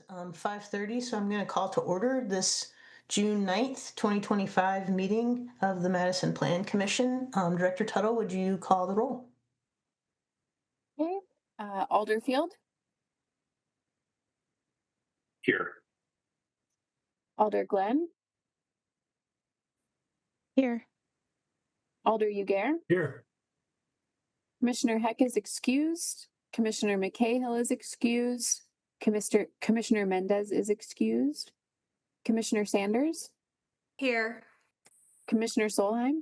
5:30, so I'm going to call to order this June 9th, 2025 meeting of the Madison Plan Commission. Director Tuttle, would you call the roll? Okay. Alderfield, Here. Alder Glenn, Here. Alder Ugair, Here. Commissioner Heck is excused, Commissioner McCahill is excused, Commissioner Mendez is excused, Commissioner Sanders, Here. Commissioner Solheim,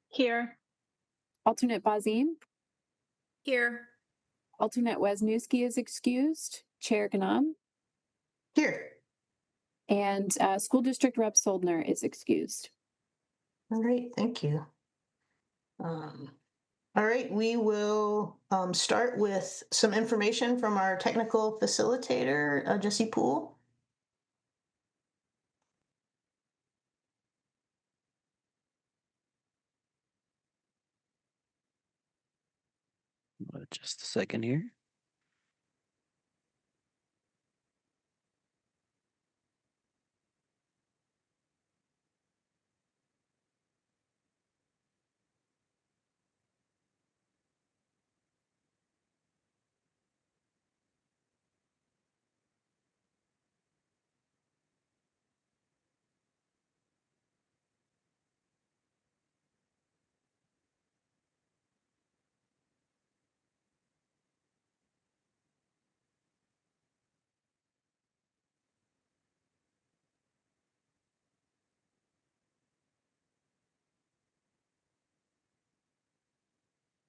Here. Alternate Bazine, Here. Alternate Wesniewski is excused, Chair Ganon, Here. and School District Rep Soldner is excused. All right, thank you. All right, we will start with some information from our technical facilitator, Jesse Poole. Just a second here.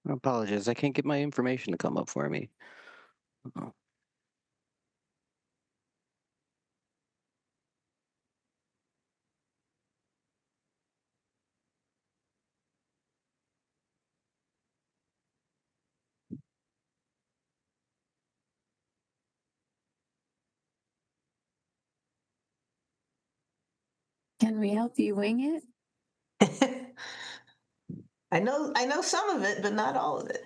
I apologize. I can't get my information to come up for me. Oh. Can we help you wing it? I know some of it, but not all of it.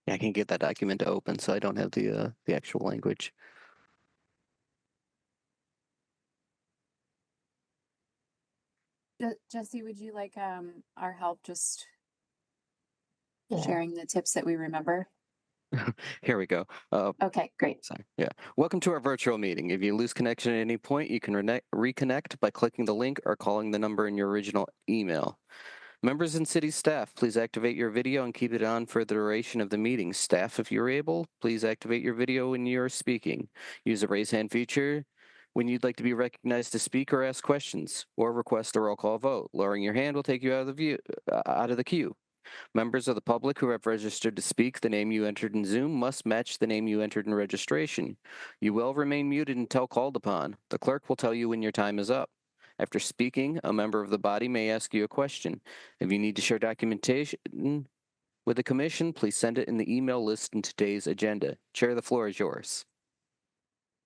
I can't get that document to open, so I don't have the actual language. Jesse, would you like our help just Yeah. sharing the tips that we remember? Here we go. Okay, great. Sorry. Yeah. Welcome to our virtual meeting. If you lose connection at any point, you can reconnect by clicking the link or calling the number in your original email. Members and city staff, please activate your video and keep it on for the duration of the meeting. Staff, if you're able, please activate your video when you're speaking. Use the raise hand feature when you'd like to be recognized to speak or ask questions, or request a roll call vote. Lowering your hand will take you out of the queue. Members of the public who have registered to speak, the name you entered in Zoom must match the name you entered in registration. You will remain muted until called upon. The clerk will tell you when your time is up. After speaking, a member of the body may ask you a question. If you need to share documentation with the commission, please send it in the email list in today's agenda. Chair, the floor is yours.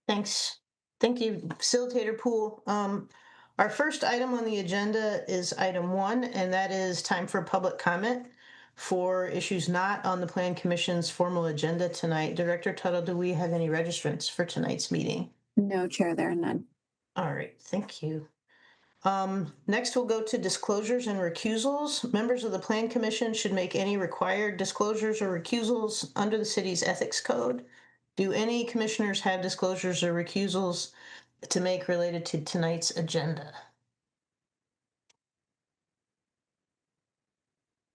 Thanks. Thank you, Facilitator Poole. Our first item on the agenda is item 1, and that is time for public comment for issues not on the Plan Commission's formal agenda tonight. Director Tuttle, do we have any registrants for tonight's meeting? No, Chair, there are none. All right, thank you. Next, we'll go to disclosures and recusals. Members of the Plan Commission should make any required disclosures or recusals under the city's ethics code. Do any commissioners have disclosures or recusals to make related to tonight's agenda?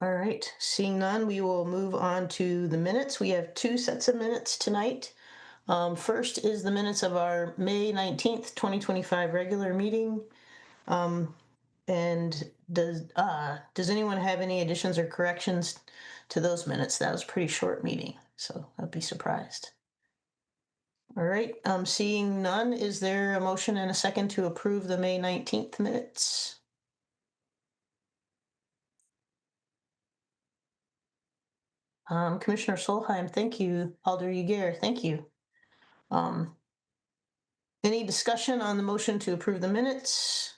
All right, seeing none, we will move on to the minutes. We have 2 sets of minutes tonight. First is the minutes of our May 19th, 2025 regular meeting. And does anyone have any additions or corrections to those minutes? That was a pretty short meeting, so I'd be surprised. All right, seeing none, is there a motion and a second to approve the May 19th minutes? Commissioner Solheim, thank you. Alder Uguer, thank you. Any discussion on the motion to approve the minutes?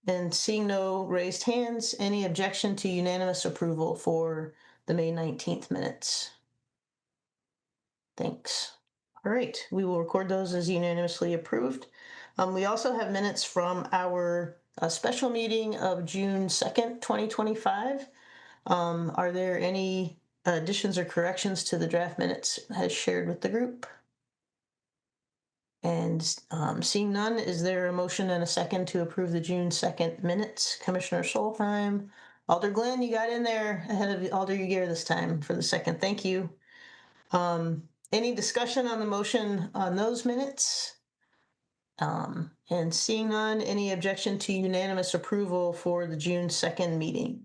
And seeing no raised hands, any objection to unanimous approval for the May 19th minutes? Thanks. All right, we will record those as unanimously approved. We also have minutes from our special meeting of June 2nd, 2025. Are there any additions or corrections to the draft minutes as shared with the group? And seeing none, is there a motion and a second to approve the June 2nd minutes? Commissioner Solheim. Alder Glenn, you got in there ahead of Alder Uguer this time for the second. Thank you. Any discussion on the motion on those minutes? And seeing none, any objection to unanimous approval for the June 2nd meeting?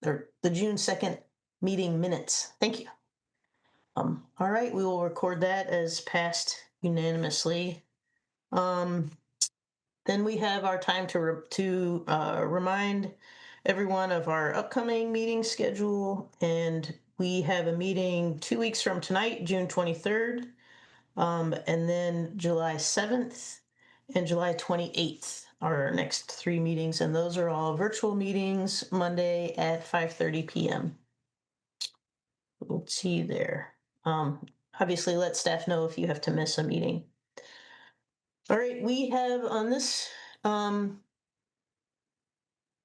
Or the June 2nd meeting minutes. Thank you. All right, we will record that as passed unanimously. Then we have our time to remind everyone of our upcoming meeting schedule, and we have a meeting 2 weeks from tonight, June 23rd, and then July 7th and July 28th are our next 3 meetings, and those are all virtual meetings, Monday at 5:30 p.m. We'll see you there. Obviously, let staff know if you have to miss a meeting. All right, we have on this,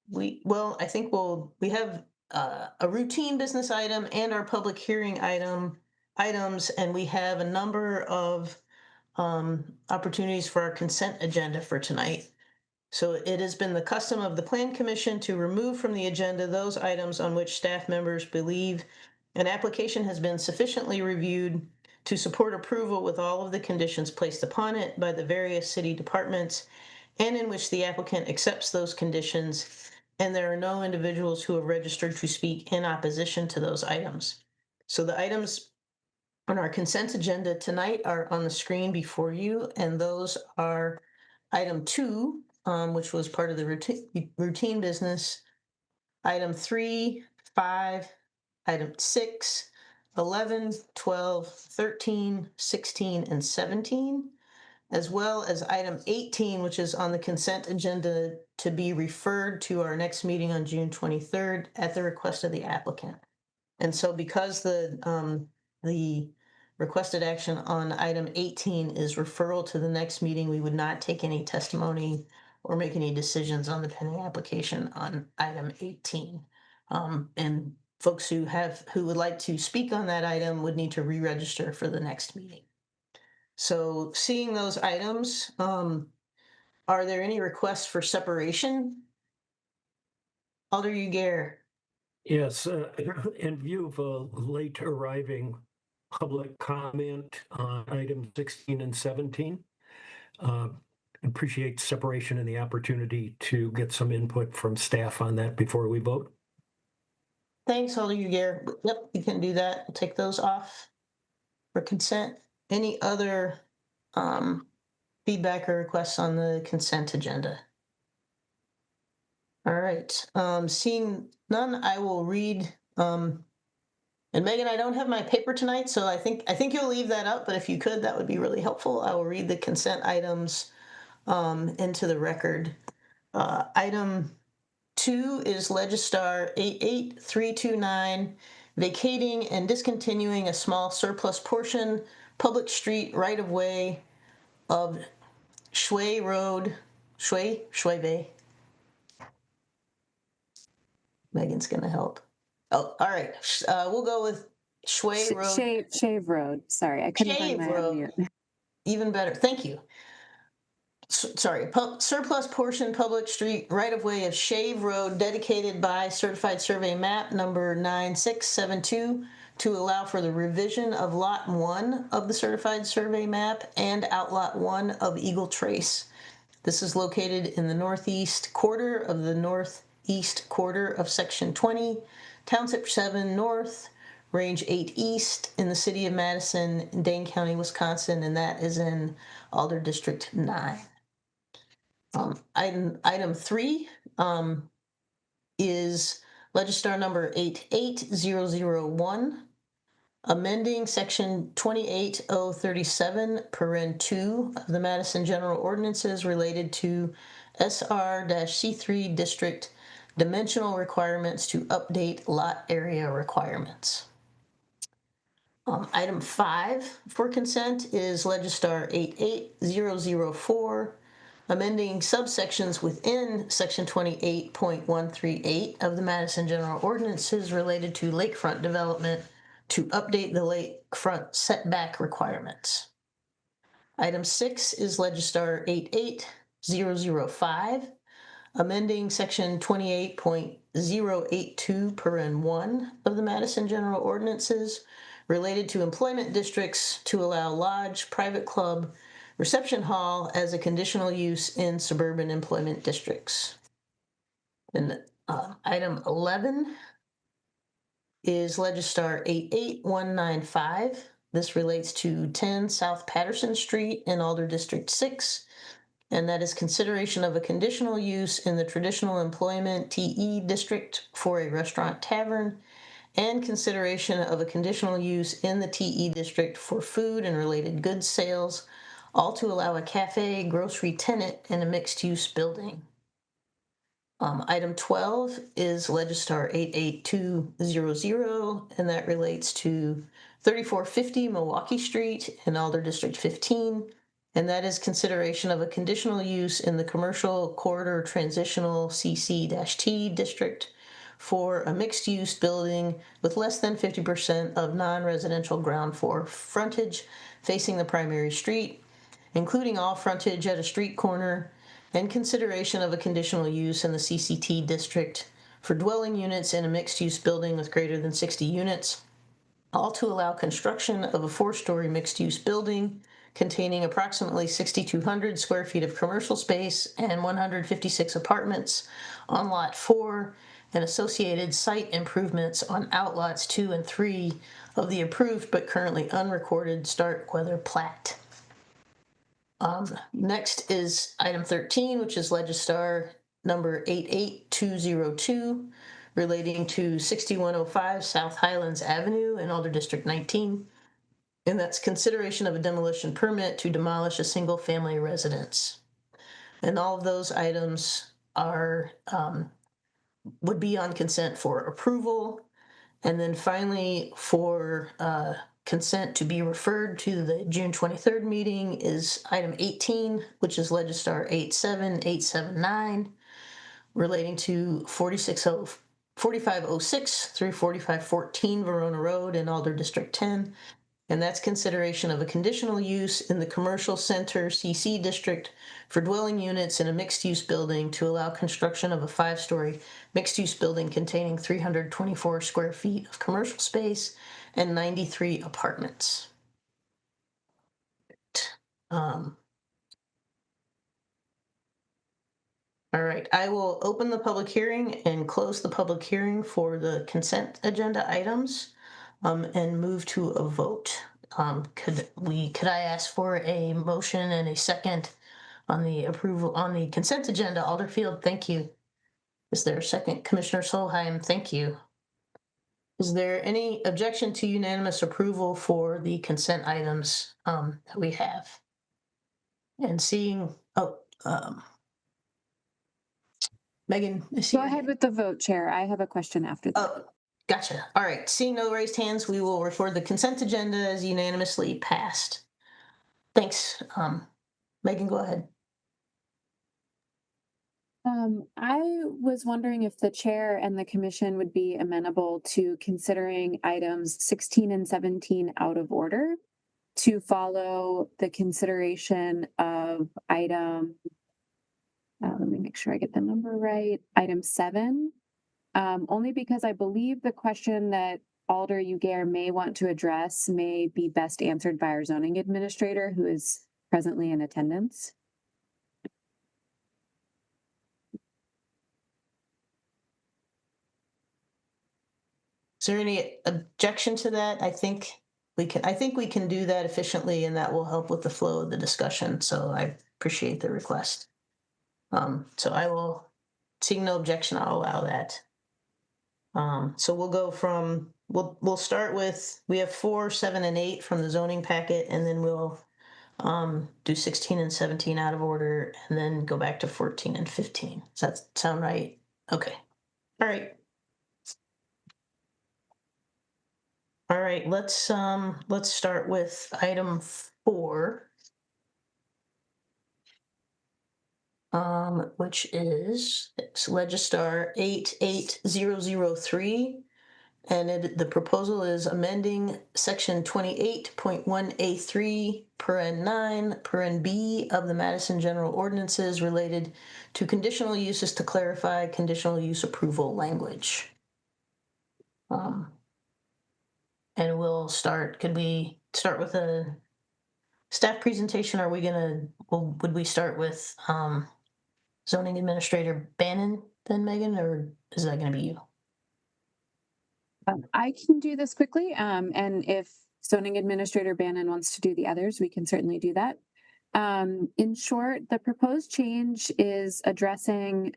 we have a routine business item and our public hearing items, and we have a number of opportunities for our consent agenda for tonight. So it has been the custom of the Plan Commission to remove from the agenda those items on which staff members believe an application has been sufficiently reviewed to support approval with all of the conditions placed upon it by the various city departments, and in which the applicant accepts those conditions, and there are no individuals who have registered to speak in opposition to those items. So the items on our consent agenda tonight are on the screen before you, and those are item 2, which was part of the routine business, item 3, 5, item 6, 11, 12, 13, 16, and 17, as well as item 18, which is on the consent agenda to be referred to our next meeting on June 23rd at the request of the applicant. And so because the requested action on item 18 is referral to the next meeting, we would not take any testimony or make any decisions on the pending application on item 18. And folks who would like to speak on that item would need to re-register for the next meeting. So seeing those items, are there any requests for separation? Alder Uguer. Yes, in view of a late arriving public comment on items 16 and 17, appreciate separation and the opportunity to get some input from staff on that before we vote. Thanks, Alder Uguer. Yep, you can do that. We'll take those off for consent. Any other feedback or requests on the consent agenda? All right, seeing none, I will read, and Megan, I don't have my paper tonight, so I think you'll leave that up, but if you could, that would be really helpful. I will read the consent items into the record. Item 2 is Legistar 88329, vacating and discontinuing a small surplus portion, public street right-of-way of Shui Road, Shui Bay. Megan's gonna help. Oh, all right. We'll go with Shui Road. Shave Road. Sorry, I couldn't find Shave my Road. mute. Even better. Thank you. Sorry. Surplus portion public street right of way of Shave Road dedicated by certified survey map number 9672 to allow for the revision of lot 1 of the certified survey map and outlot 1 of Eagle Trace. This is located in the northeast quarter of the northeast quarter of Section 20, Township 7 North, Range 8 East in the city of Madison, Dane County, Wisconsin, and that is in Alder District 9. Item 3 is Legistar number 88001, amending section 28037, paren 2 of the Madison General Ordinances related to SR-C3 district dimensional requirements to update lot area requirements. Item 5 for consent is Legistar 88004, amending subsections within section 28.138 of the Madison General Ordinances related to lakefront development to update the lakefront setback requirements. Item 6 is Legistar 88005, amending section 28.082 paren 1 of the Madison General Ordinances related to employment districts to allow lodge, private club, reception hall as a conditional use in suburban employment districts. And item 11 is Legistar 88195. This relates to 10 South Patterson Street in Alder District 6, and that is consideration of a conditional use in the traditional employment TE district for a restaurant tavern, and consideration of a conditional use in the TE district for food and related goods sales, all to allow a cafe grocery tenant in a mixed-use building. Item 12 is Legistar 88200, and that relates to 3450 Milwaukee Street in Alder District 15, and that is consideration of a conditional use in the Commercial Corridor Transitional CC-T district for a mixed-use building with less than 50% of non-residential ground floor frontage facing the primary street, including all frontage at a street corner, and consideration of a conditional use in the CCT district for dwelling units in a mixed-use building with greater than 60 units, all to allow construction of a 4-story mixed-use building containing approximately 6,200 square feet of commercial space and 156 apartments on Lot 4, and associated site improvements on outlots 2 and 3 of the approved but currently unrecorded Starkweather plat. Next is item 13, which is Legistar number 88202, relating to 6105 South Highlands Avenue in Alder District 19. And that's consideration of a demolition permit to demolish a single-family residence. And all of those items are would be on consent for approval. And then finally, for consent to be referred to the June 23rd meeting is item 18, which is Legistar 87879, relating to 4506 through 4514 Verona Road in Alder District 10. And that's consideration of a conditional use in the Commercial Center CC district for dwelling units in a mixed-use building to allow construction of a 5-story mixed-use building containing 324 square feet of commercial space and 93 apartments. All right, I will open the public hearing and close the public hearing for the consent agenda items, and move to a vote. Could I ask for a motion and a second on the approval on the consent agenda? Alderfield, thank you. Is there a second? Commissioner Solheim, thank you. Is there any objection to unanimous approval for the consent items that we have? And seeing, Megan, I see Go your ahead hand. with the vote, Chair. I have a question after that. Oh, gotcha. All right. Seeing no raised hands, we will record the consent agenda as unanimously passed. Thanks. Megan, go ahead. I was wondering if the chair and the commission would be amenable to considering items 16 and 17 out of order to follow the consideration of item, let me make sure I get the number right, item 7, only because I believe the question that Alder Ugair may want to address may be best answered by our zoning administrator, who is presently in attendance. Is there any objection to that? I think we can do that efficiently, and that will help with the flow of the discussion. So I appreciate the request. So I will, seeing no objection, I'll allow that. So we'll start with, we have 4, 7, and 8 from the zoning packet, and then we'll do 16 and 17 out of order, and then go back to 14 and 15. Does that sound right? Okay. All right. All right, let's start with item 4, which is it's Legistar 88003. And the proposal is amending section 28.1A3 paren 9 paren B of the Madison General Ordinances related to conditional uses to clarify conditional use approval language. And we'll start, could we start with a staff presentation? Are we would we start with zoning administrator Bannon then, Megan, or is that gonna be you? I can do this quickly, and if zoning administrator Bannon wants to do the others, we can certainly do that. In short, the proposed change is addressing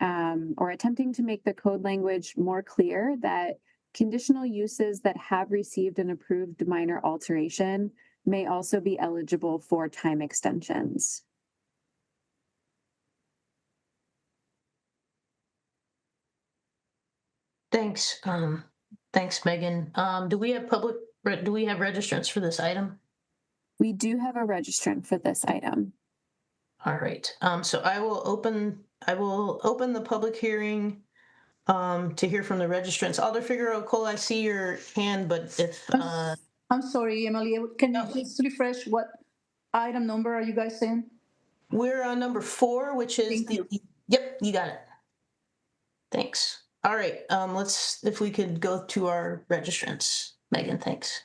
or attempting to make the code language more clear that conditional uses that have received an approved minor alteration may also be eligible for time extensions. Thanks. Thanks, Megan. Do we have registrants for this item? We do have a registrant for this item. All right. So I will open the public hearing to hear from the registrants. Alder Figueroa Cole, I see your hand, but if I'm sorry, Emily, can you No. just refresh what item number are you guys saying? we're on number 4, which is Thank Yep, you got it. Thanks. All right. If we could go to our registrants. Megan, thanks.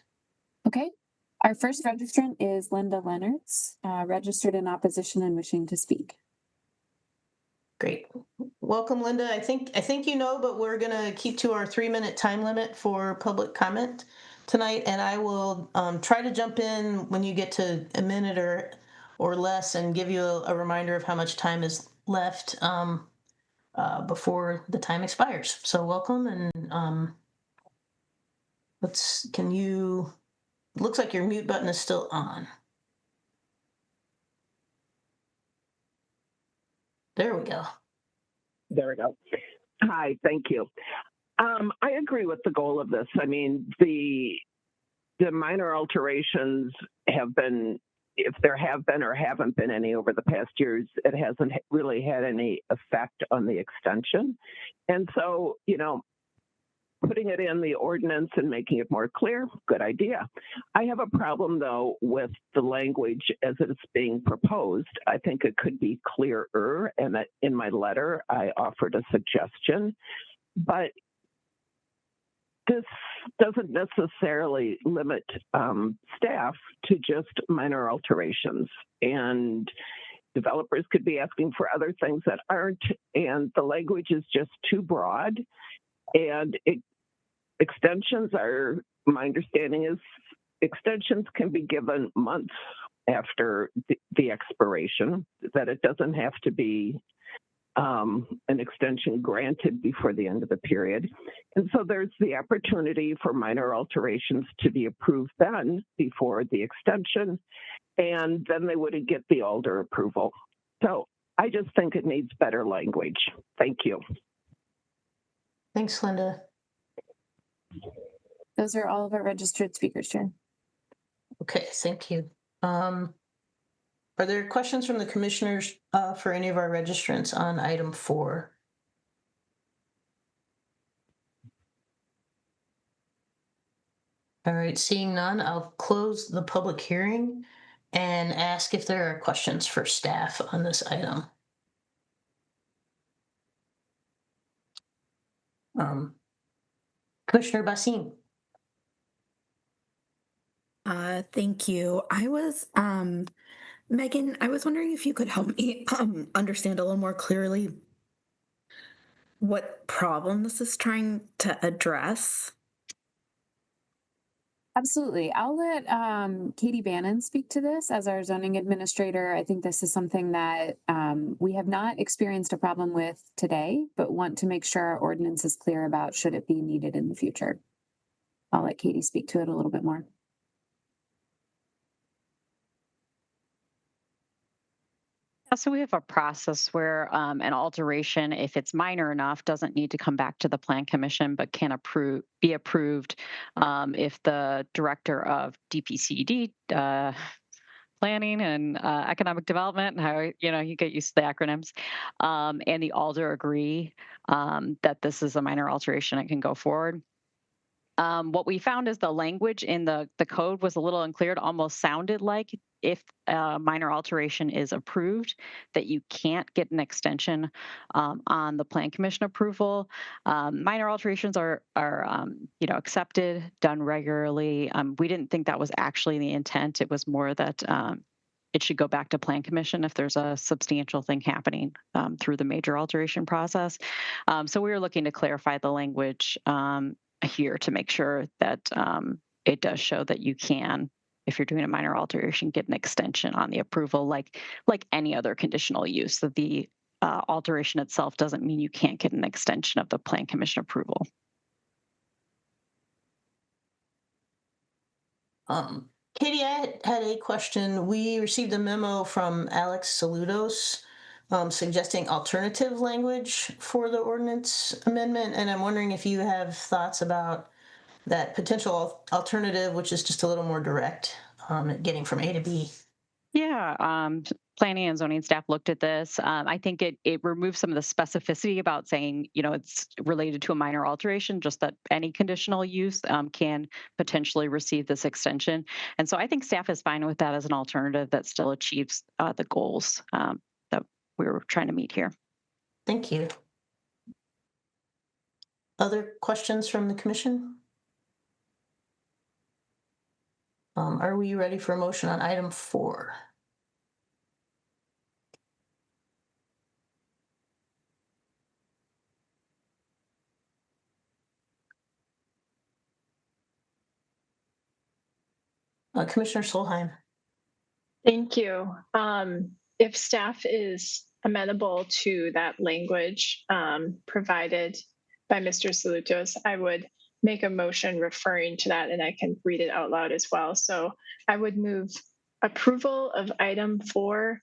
Okay. Our first registrant is Linda Leonards, registered in opposition and wishing to speak. Great. Welcome, Linda. I think you know, but we're going to keep to our 3-minute time limit for public comment tonight, and I will try to jump in when you get to a minute or less and give you a reminder of how much time is left before the time expires. So welcome, and looks like your mute button is still on. There we go. There we go. Hi, thank you. I agree with the goal of this. I mean, the minor alterations have been, if there have been or haven't been any over the past years, it hasn't really had any effect on the extension. And so, putting it in the ordinance and making it more clear, good idea. I have a problem, though, with the language as it's being proposed. I think it could be clearer, and in my letter, I offered a suggestion. But this doesn't necessarily limit staff to just minor alterations. And developers could be asking for other things that aren't, and the language is just too broad. And extensions are, my understanding is, extensions can be given months after the expiration, that it doesn't have to be an extension granted before the end of the period. And so there's the opportunity for minor alterations to be approved then before the extension, and then they wouldn't get the alder approval. So I just think it needs better language. Thank you. Thanks, Linda. Those are all of our registered speakers, Chair. Okay, thank you. Are there questions from the commissioners for any of our registrants on item 4? All right, seeing none, I'll close the public hearing and ask if there are questions for staff on this item. Commissioner Basine. Thank you. Megan, I was wondering if you could help me understand a little more clearly what problem this is trying to address. Absolutely. I'll let Katie Bannon speak to this as our zoning administrator. I think this is something that we have not experienced a problem with today, but want to make sure our ordinance is clear about should it be needed in the future. I'll let Katie speak to it a little bit more. So we have a process where an alteration, if it's minor enough, doesn't need to come back to the plan commission, but can be approved if the director of DPCD, planning and economic development, how you get used to the acronyms, and the alder agree that this is a minor alteration, it can go forward. What we found is the language in the code was a little unclear. It almost sounded like if a minor alteration is approved, that you can't get an extension on the plan commission approval. Minor alterations are accepted, done regularly. We didn't think that was actually the intent. It was more that it should go back to plan commission if there's a substantial thing happening through the major alteration process. So we were looking to clarify the language here to make sure that it does show that you can, if you're doing a minor alteration, get an extension on the approval like any other conditional use. That the alteration itself doesn't mean you can't get an extension of the plan commission approval. Katie, I had a question. We received a memo from Alex Saludos suggesting alternative language for the ordinance amendment, and I'm wondering if you have thoughts about that potential alternative, which is just a little more direct, getting from A to B. Yeah, planning and zoning staff looked at this. I think it removes some of the specificity about saying, it's related to a minor alteration, just that any conditional use can potentially receive this extension. And so I think staff is fine with that as an alternative that still achieves the goals that we were trying to meet here. Thank you. Other questions from the commission? Are we ready for a motion on item 4? Commissioner Solheim. Thank you. If staff is amenable to that language provided by Mr. Salutos, I would make a motion referring to that, and I can read it out loud as well. So I would move approval of item 4,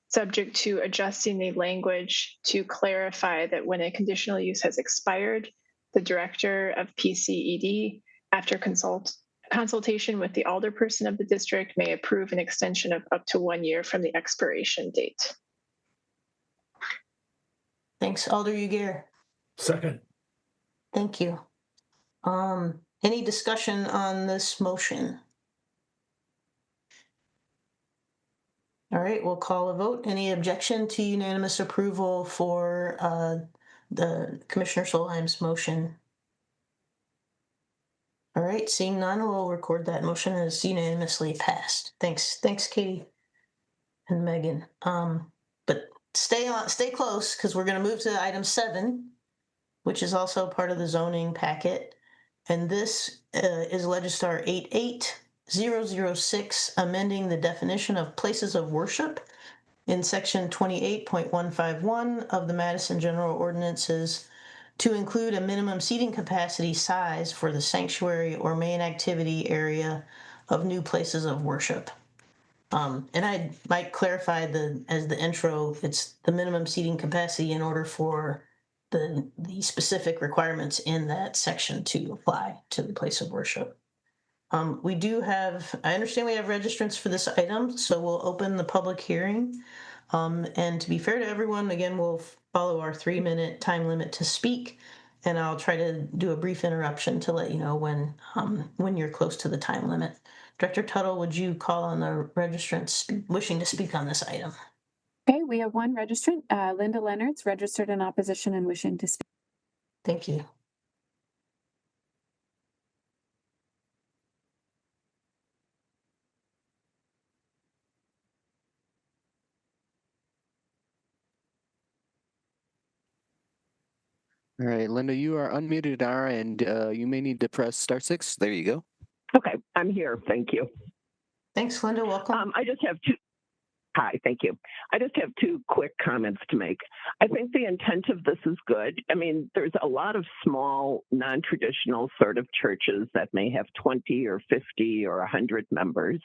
subject to adjusting the language to clarify that when a conditional use has expired, the director of PCED, after consultation with the alderperson of the district, may approve an extension of up to 1 year from the expiration date. Thanks, Alder Uguer. Second. Thank you. Any discussion on this motion? All right, we'll call a vote. Any objection to unanimous approval for the Commissioner Solheim's motion? All right, seeing none, we'll record that motion as unanimously passed. Thanks, Katie and Megan. But stay close, because we're going to move to item 7, which is also part of the zoning packet, and this is Legistar 88006, amending the definition of places of worship in section 28.151 of the Madison General Ordinances to include a minimum seating capacity size for the sanctuary or main activity area of new places of worship. And I might clarify as the intro, it's the minimum seating capacity in order for the specific requirements in that section to apply to the place of worship. I understand we have registrants for this item, so we'll open the public hearing. And to be fair to everyone, again, we'll follow our 3-minute time limit to speak, and I'll try to do a brief interruption to let you know when you're close to the time limit. Director Tuttle, would you call on the registrants wishing to speak on this item? Okay, we have one registrant, Linda Leonard's registered in opposition and wishing to speak. Thank you. All right, Linda, you are unmuted on our end. You may need to press *6. There you go. Okay, I'm here. Thank you. Thanks, Linda. Welcome. I just have two. Hi, thank you. I just have two quick comments to make. I think the intent of this is good. I mean, there's a lot of small, non-traditional sort of churches that may have 20 or 50 or 100 members,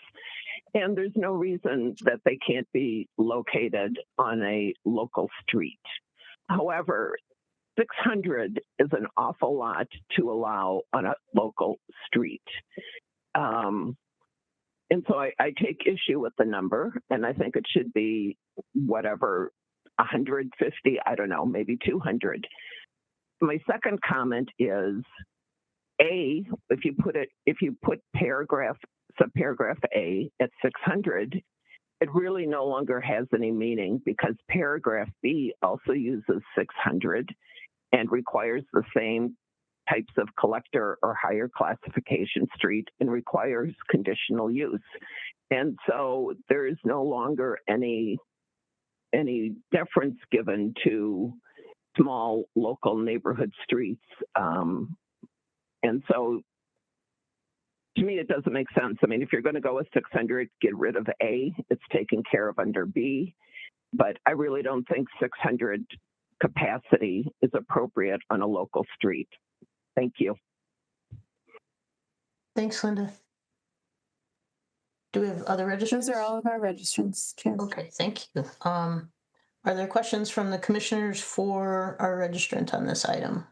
and there's no reason that they can't be located on a local street. However, 600 is an awful lot to allow on a local street. And so I take issue with the number, and I think it should be whatever, 150, I don't know, maybe 200. My second comment is if you put subparagraph A at 600, it really no longer has any meaning because paragraph B also uses 600 and requires the same types of collector or higher classification street and requires conditional use. And so there is no longer any deference given to small local neighborhood streets. And so to me, it doesn't make sense. I mean, if you're going to go with 600, get rid of A. It's taken care of under B. But I really don't think 600 capacity is appropriate on a local street. Thank you. Thanks, Linda. Do we have other registrants? Those are all of our registrants, Chair. Okay, thank you. Are there questions from the commissioners for our registrant on this item?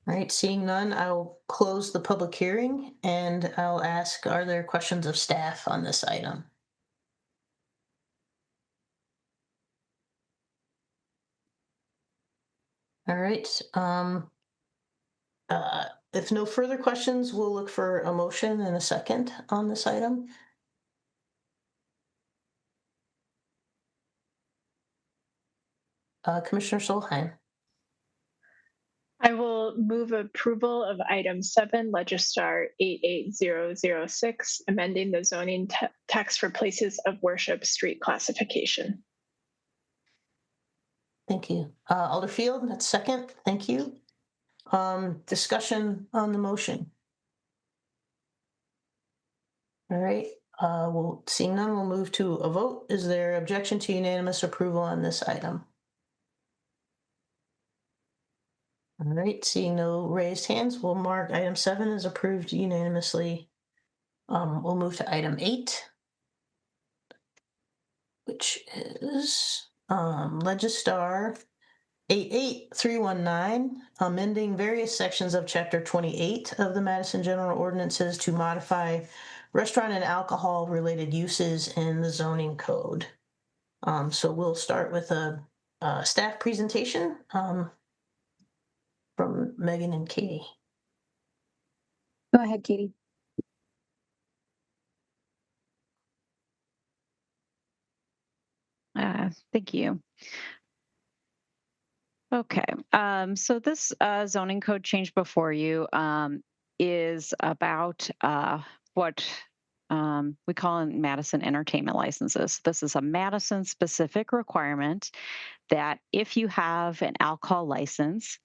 All right, seeing none, I'll close the public hearing and I'll ask, are there questions of staff on this item? All right. If no further questions, we'll look for a motion and a second on this item. Commissioner Solheim. I will move approval of item 7, Legistar 88006, amending the zoning text for places of worship street classification. Thank you. Alderfield, that's second. Thank you. Discussion on the motion. All right. Seeing none, we'll move to a vote. Is there objection to unanimous approval on this item? All right. Seeing no raised hands, we'll mark item 7 as approved unanimously. We'll move to item 8, which is Legistar 88319, amending various sections of Chapter 28 of the Madison General Ordinances to modify restaurant and alcohol-related uses in the zoning code. So we'll start with a staff presentation from Megan and Katie. Go ahead, Katie. Thank you. Okay, so this zoning code change before you is about what we call in Madison entertainment licenses. This is a Madison specific requirement that if you have an alcohol license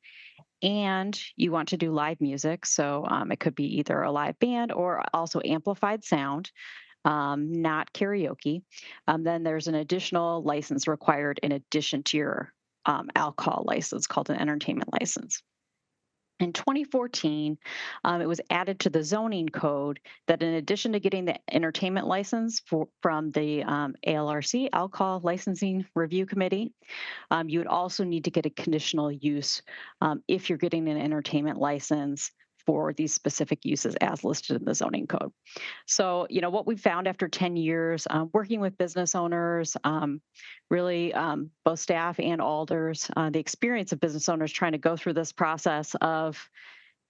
and you want to do live music, so it could be either a live band or also amplified sound, not karaoke, then there's an additional license required in addition to your alcohol license called an entertainment license. In 2014, it was added to the zoning code that in addition to getting the entertainment license from the ALRC, Alcohol Licensing Review Committee, you would also need to get a conditional use if you're getting an entertainment license for these specific uses as listed in the zoning code. So, what we found after 10 years working with business owners, really both staff and alders, the experience of business owners trying to go through this process of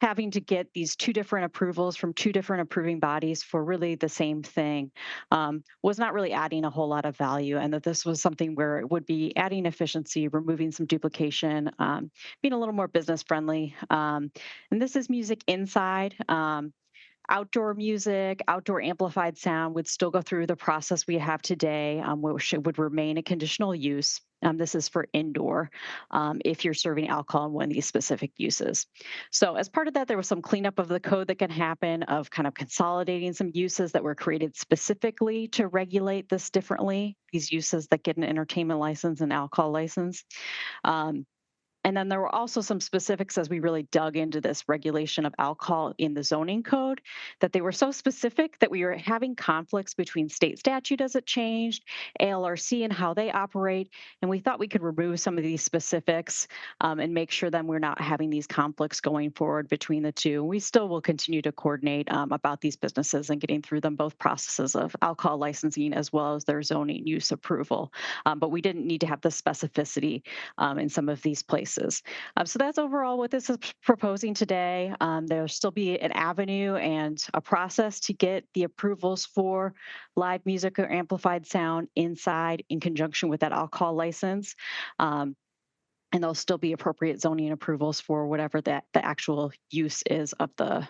having to get these two different approvals from two different approving bodies for really the same thing was not really adding a whole lot of value, and that this was something where it would be adding efficiency, removing some duplication, being a little more business friendly. And this is music inside. Outdoor music, outdoor amplified sound would still go through the process we have today, which would remain a conditional use. This is for indoor, if you're serving alcohol in one of these specific uses. So as part of that, there was some cleanup of the code that can happen of kind of consolidating some uses that were created specifically to regulate this differently, these uses that get an entertainment license and alcohol license. Um, and then there were also some specifics as we really dug into this regulation of alcohol in the zoning code, that they were so specific that we were having conflicts between state statute as it changed, ALRC and how they operate. And we thought we could remove some of these specifics and make sure that we're not having these conflicts going forward between the two. We still will continue to coordinate about these businesses and getting through them, both processes of alcohol licensing as well as their zoning use approval. But we didn't need to have the specificity in some of these places. So that's overall what this is proposing today. There'll still be an avenue and a process to get the approvals for live music or amplified sound inside in conjunction with that alcohol license. And there'll still be appropriate zoning approvals for whatever the actual use is of the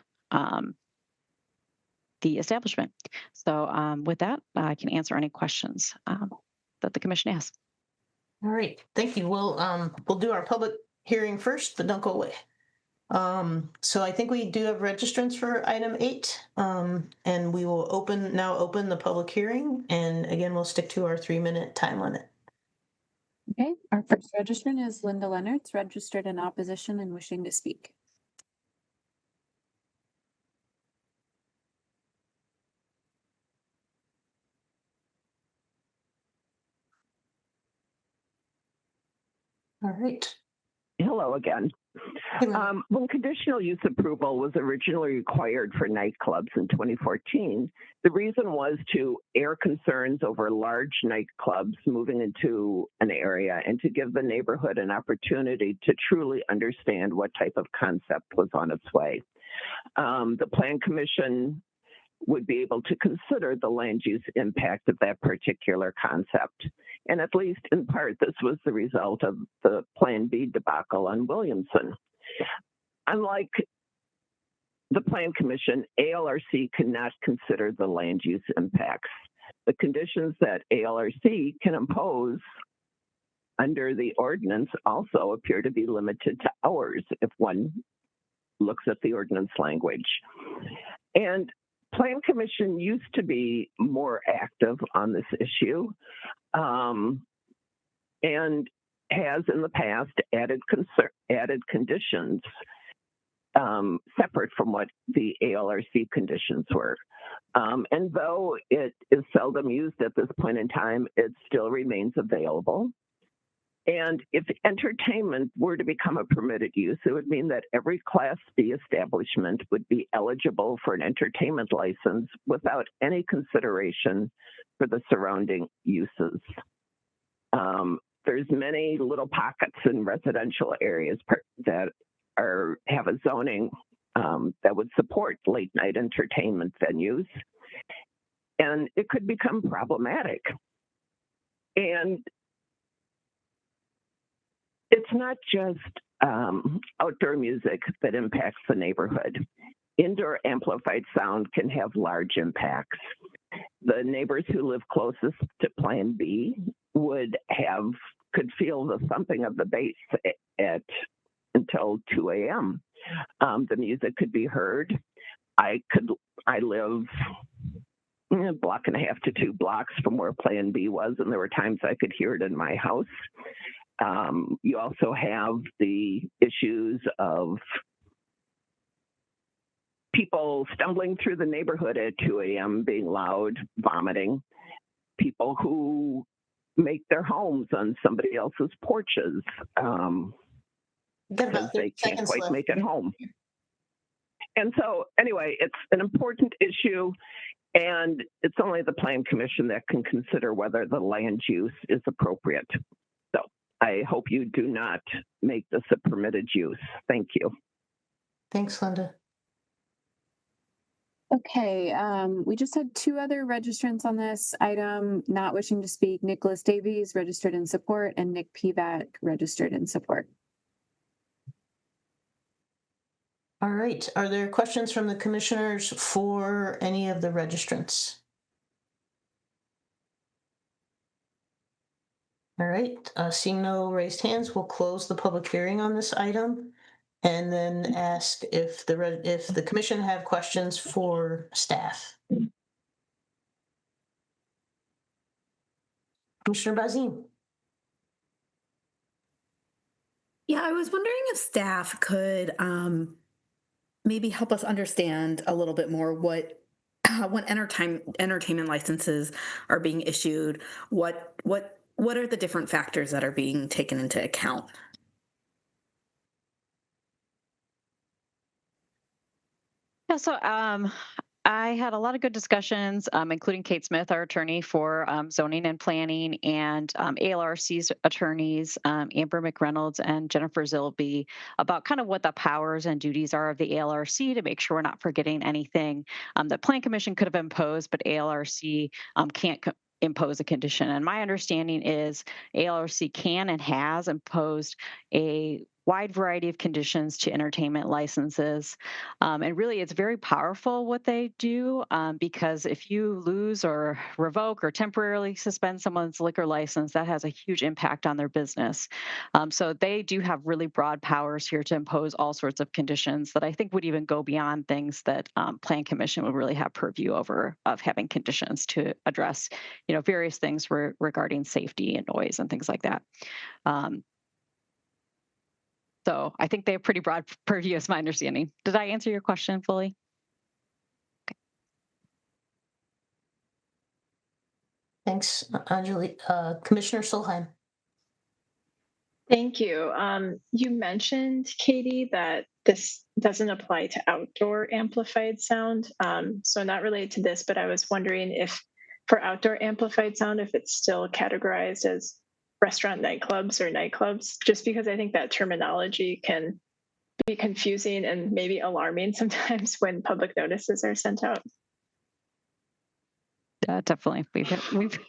establishment. So with that, I can answer any questions that the commission asks. All right, thank you. We'll do our public hearing first, but don't go away. So I think we do have registrants for item 8, and we will now open the public hearing. And again, we'll stick to our 3-minute time limit. Okay, our first registrant is Linda Leonard's registered in opposition and wishing to speak. All right. Hello again. Hey, Linda. When conditional use approval was originally required for nightclubs in 2014, the reason was to air concerns over large nightclubs moving into an area and to give the neighborhood an opportunity to truly understand what type of concept was on its way. The Plan Commission would be able to consider the land use impact of that particular concept. And at least in part, this was the result of the Plan B debacle on Williamson. Unlike the Plan Commission, ALRC cannot consider the land use impacts. The conditions that ALRC can impose under the ordinance also appear to be limited to hours if one looks at the ordinance language. And Plan Commission used to be more active on this issue and has in the past added conditions separate from what the ALRC conditions were. And though it is seldom used at this point in time, it still remains available. And if entertainment were to become a permitted use, it would mean that every Class B establishment would be eligible for an entertainment license without any consideration for the surrounding uses. There's many little pockets in residential areas that have a zoning that would support late night entertainment venues, and it could become problematic. And it's not just outdoor music that impacts the neighborhood. Indoor amplified sound can have large impacts. The neighbors who live closest to Plan B could feel the thumping of the bass until 2 a.m. The music could be heard. I live a block and a half to 2 blocks from where Plan B was, and there were times I could hear it in my house. You also have the issues of people stumbling through the neighborhood at 2 a.m., being loud, vomiting, people who make their homes on somebody else's porches because they can't quite make it home. And so anyway, it's an important issue, and it's only the Plan Commission that can consider whether the land use is appropriate. So I hope you do not make this a permitted use. Thank you. Thanks, Linda. Okay, we just had 2 other registrants on this item not wishing to speak. Nicholas Davies, registered in support, and Nick Pivac, registered in support. All right. Are there questions from the commissioners for any of the registrants? All right, seeing no raised hands, we'll close the public hearing on this item and then ask if the commission have questions for staff. Commissioner Bazine. Yeah, I was wondering if staff could maybe help us understand a little bit more what when entertainment licenses are being issued, what are the different factors that are being taken into account? Yeah, so I had a lot of good discussions, including Kate Smith, our attorney for zoning and planning, and ALRC's attorneys, Amber McReynolds and Jennifer Zilby, about kind of what the powers and duties are of the ALRC to make sure we're not forgetting anything the Plan Commission could have imposed, but ALRC can't impose a condition. And my understanding is ALRC can and has imposed a wide variety of conditions to entertainment licenses. And really, it's very powerful what they do because if you lose or revoke or temporarily suspend someone's liquor license, that has a huge impact on their business. So they do have really broad powers here to impose all sorts of conditions that I think would even go beyond things that Plan Commission would really have purview over, of having conditions to address, various things regarding safety and noise and things like that. So I think they have pretty broad purview, is my understanding. Did I answer your question fully? Thanks, Anjali. Commissioner Solheim. Thank you. You mentioned, Katie, that this doesn't apply to outdoor amplified sound. So not related to this, but I was wondering if for outdoor amplified sound, if it's still categorized as restaurant nightclubs or nightclubs, just because I think that terminology can be confusing and maybe alarming sometimes when public notices are sent out. Definitely.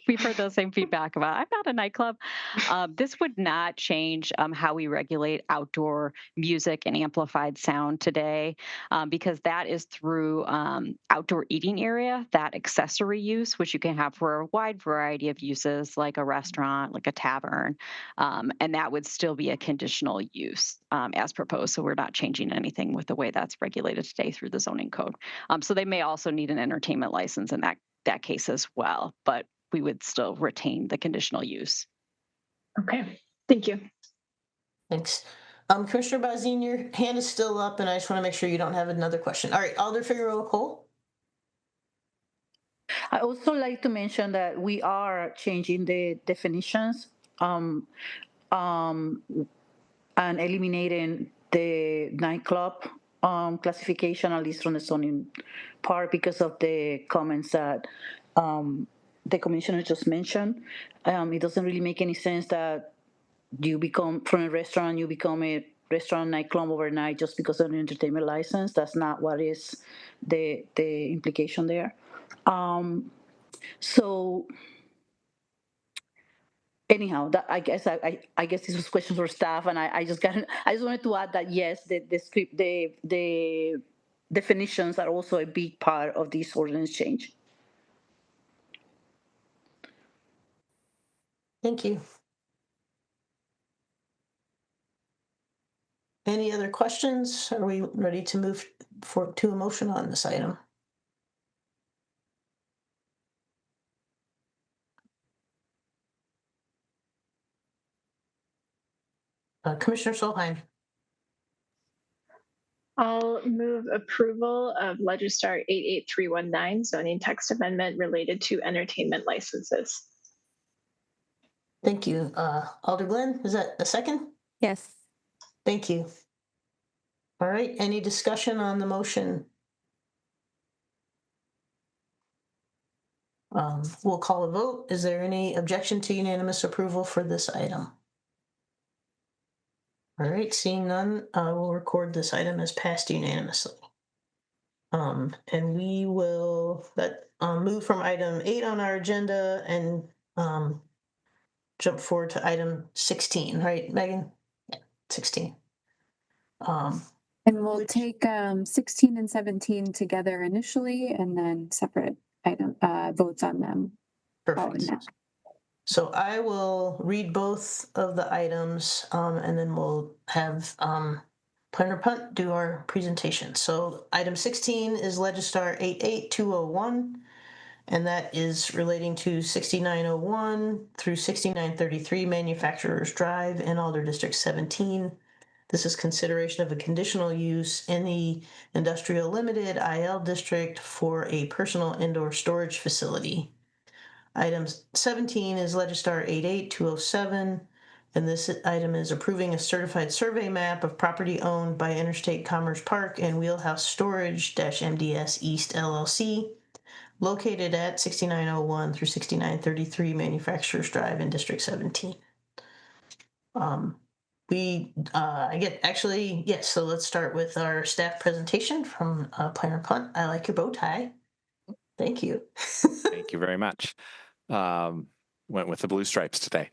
We've heard the same feedback about, I'm not a nightclub. This would not change how we regulate outdoor music and amplified sound today, because that is through outdoor eating area, that accessory use, which you can have for a wide variety of uses, like a restaurant, like a tavern, and that would still be a conditional use as proposed. So we're not changing anything with the way that's regulated today through the zoning code. So they may also need an entertainment license in that case as well, but we would still retain the conditional use. Okay, thank you. Thanks. Commissioner Bazine, your hand is still up, and I just want to make sure you don't have another question. All right, Alder Figueroa Cole. I also like to mention that we are changing the definitions and eliminating the nightclub classification, at least from the zoning part, because of the comments that the commissioner just mentioned. It doesn't really make any sense that you become, from a restaurant, you become a restaurant nightclub overnight just because of an entertainment license. That's not what is the implication there. So anyhow, that I guess I guess this was questions for staff, and I just wanted to add that yes, the definitions are also a big part of this ordinance change. Thank you. Any other questions? Are we ready to move to a motion on this item? Commissioner Solheim. I'll move approval of Legistar 88319 zoning text amendment related to entertainment licenses. Thank you. Alder Glenn, is that a second? Yes. Thank you. All right, any discussion on the motion? We'll call a vote. Is there any objection to unanimous approval for this item? All right, seeing none, we'll record this item as passed unanimously. And we will move from item 8 on our agenda and jump forward to item 16, right, Megan? Yeah, 16. And we'll take 16 and 17 together initially, and then separate item votes on them. Perfect. So I will read both of the items, and then we'll have Planner Punt do our presentation. So item 16 is Legistar 88201, and that is relating to 6901 through 6933 Manufacturers Drive in Alder District 17. This is consideration of a conditional use in the Industrial Limited IL District for a personal indoor storage facility. Item 17 is Legistar 88207, and this item is approving a certified survey map of property owned by Interstate Commerce Park and Wheelhouse Storage-MDS East LLC, located at 6901 through 6933 Manufacturers Drive in District 17. Yes, so let's start with our staff presentation from Planner Punt. I like your bow tie. Thank you. Thank you very much. Went with the blue stripes today.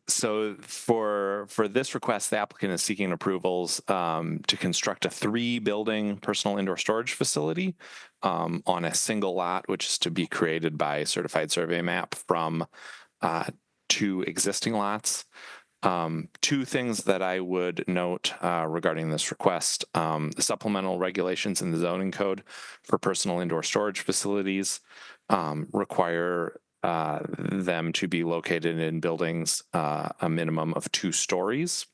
So for this request, the applicant is seeking approvals to construct a 3-building personal indoor storage facility on a single lot, which is to be created by certified survey map from 2 existing lots. 2 things that I would note regarding this request: the supplemental regulations in the zoning code for personal indoor storage facilities require them to be located in buildings a minimum of 2 stories.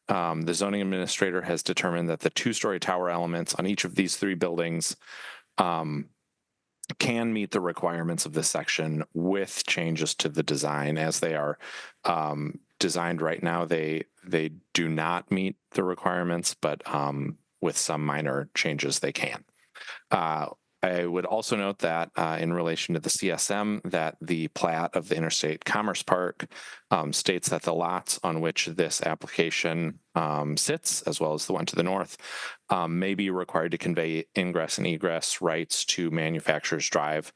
The zoning administrator has determined that the 2-story tower elements on each of these 3 buildings can meet the requirements of this section with changes to the design. As they are designed right now, they do not meet the requirements, but with some minor changes they can. I would also note that in relation to the CSM, that the plat of the Interstate Commerce Park states that the lots on which this application sits, as well as the one to the north, may be required to convey ingress and egress rights to Manufacturers Drive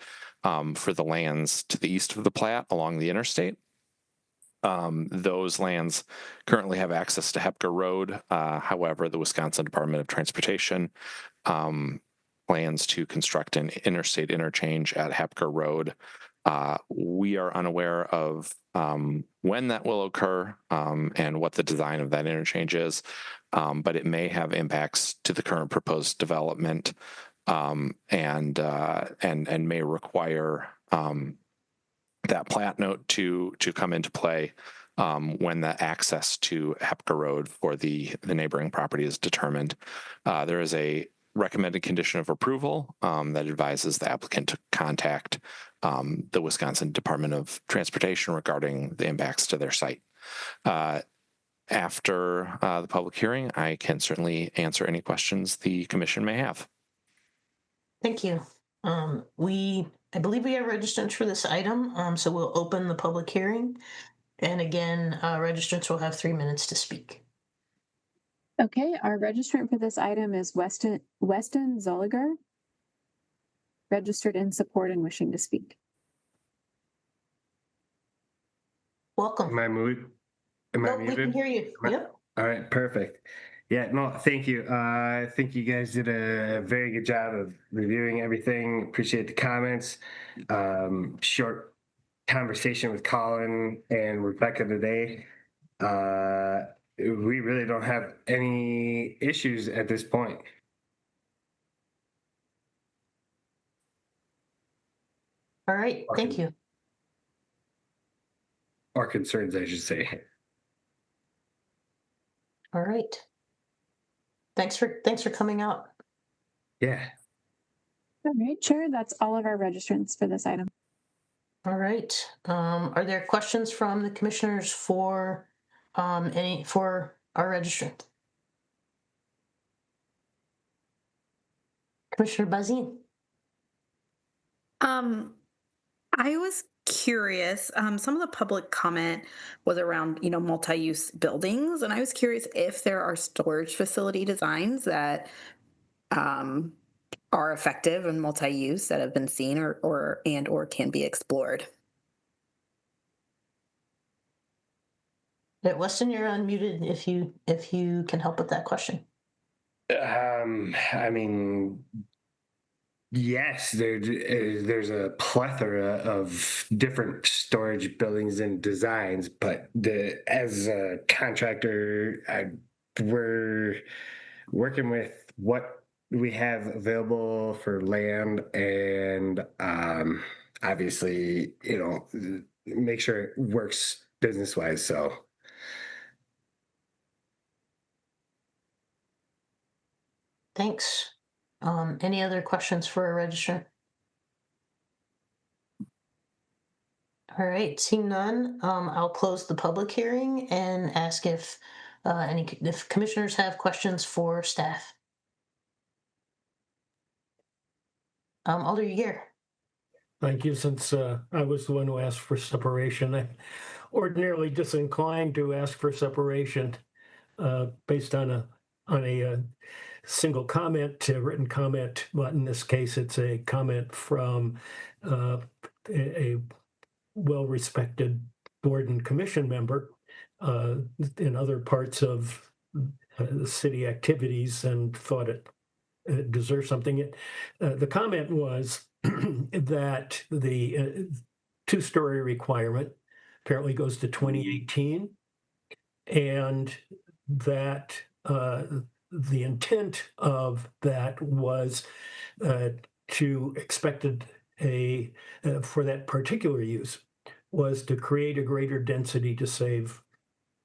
for the lands to the east of the plat along the interstate. Those lands currently have access to Hepker Road. However, the Wisconsin Department of Transportation plans to construct an interstate interchange at Hepker Road. We are unaware of when that will occur and what the design of that interchange is, but it may have impacts to the current proposed development and may require that plat note to come into play when the access to Hepker Road for the neighboring property is determined. There is a recommended condition of approval that advises the applicant to contact the Wisconsin Department of Transportation regarding the impacts to their site. After the public hearing, I can certainly answer any questions the commission may have. Thank you. I believe we have registrants for this item, so we'll open the public hearing. And again, registrants will have 3 minutes to speak. Okay, our registrant for this item is Weston Zolliger, registered in support and wishing to speak. Welcome. Am I muted? We can hear you. Yep. All right, perfect. Yeah, no, thank you. I think you guys did a very good job of reviewing everything. Appreciate the comments. Short conversation with Colin and Rebecca today. We really don't have any issues at this point. All right, thank you. Or concerns, I should say. All right. Thanks for coming out. Yeah. All right, Chair, that's all of our registrants for this item. All right. Are there questions from the commissioners for our registrant? Commissioner Bazin. I was curious. Some of the public comment was around, multi-use buildings, and I was curious if there are storage facility designs that are effective and multi-use that have been seen or can be explored. Weston, you're unmuted if you can help with that question. I mean, Yes, there's a plethora of different storage buildings and designs, but as a contractor, we're working with what we have available for land and obviously, make sure it works business wise. So Thanks. Any other questions for a registrant? All right, seeing none, I'll close the public hearing and ask if if commissioners have questions for staff. Alder Yeager. Thank you. Since I was the one who asked for separation, I'm ordinarily disinclined to ask for separation based on a single comment, written comment. But in this case, it's a comment from a well-respected board and commission member in other parts of the city activities, and thought it deserves something. The comment was that the two-story requirement apparently goes to 2018, and that the intent of that was to expected for that particular use was to create a greater density to save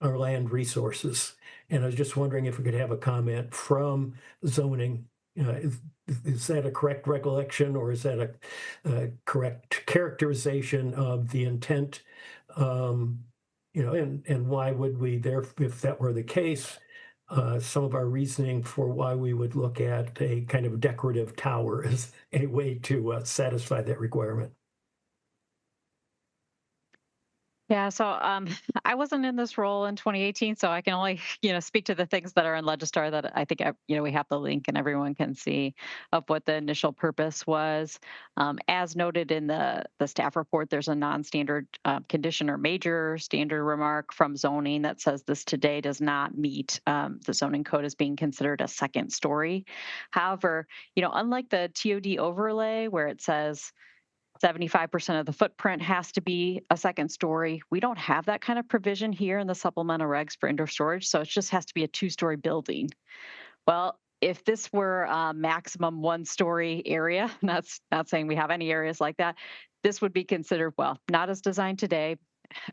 our land resources. And I was just wondering if we could have a comment from zoning. Is that a correct recollection, or is that a correct characterization of the intent? And why would we there, if that were the case, some of our reasoning for why we would look at a kind of decorative tower as a way to satisfy that requirement. Yeah, so I wasn't in this role in 2018, so I can only, speak to the things that are in Legistar that I think, we have the link and everyone can see of what the initial purpose was. As noted in the staff report, there's a non-standard condition or major standard remark from zoning that says this today does not meet the zoning code as being considered a second story. However, unlike the TOD overlay where it says 75% of the footprint has to be a second story. We don't have that kind of provision here in the supplemental regs for indoor storage, so it just has to be a two-story building. Well, if this were a maximum one-story area, not saying we have any areas like that, this would be considered, well, not as designed today,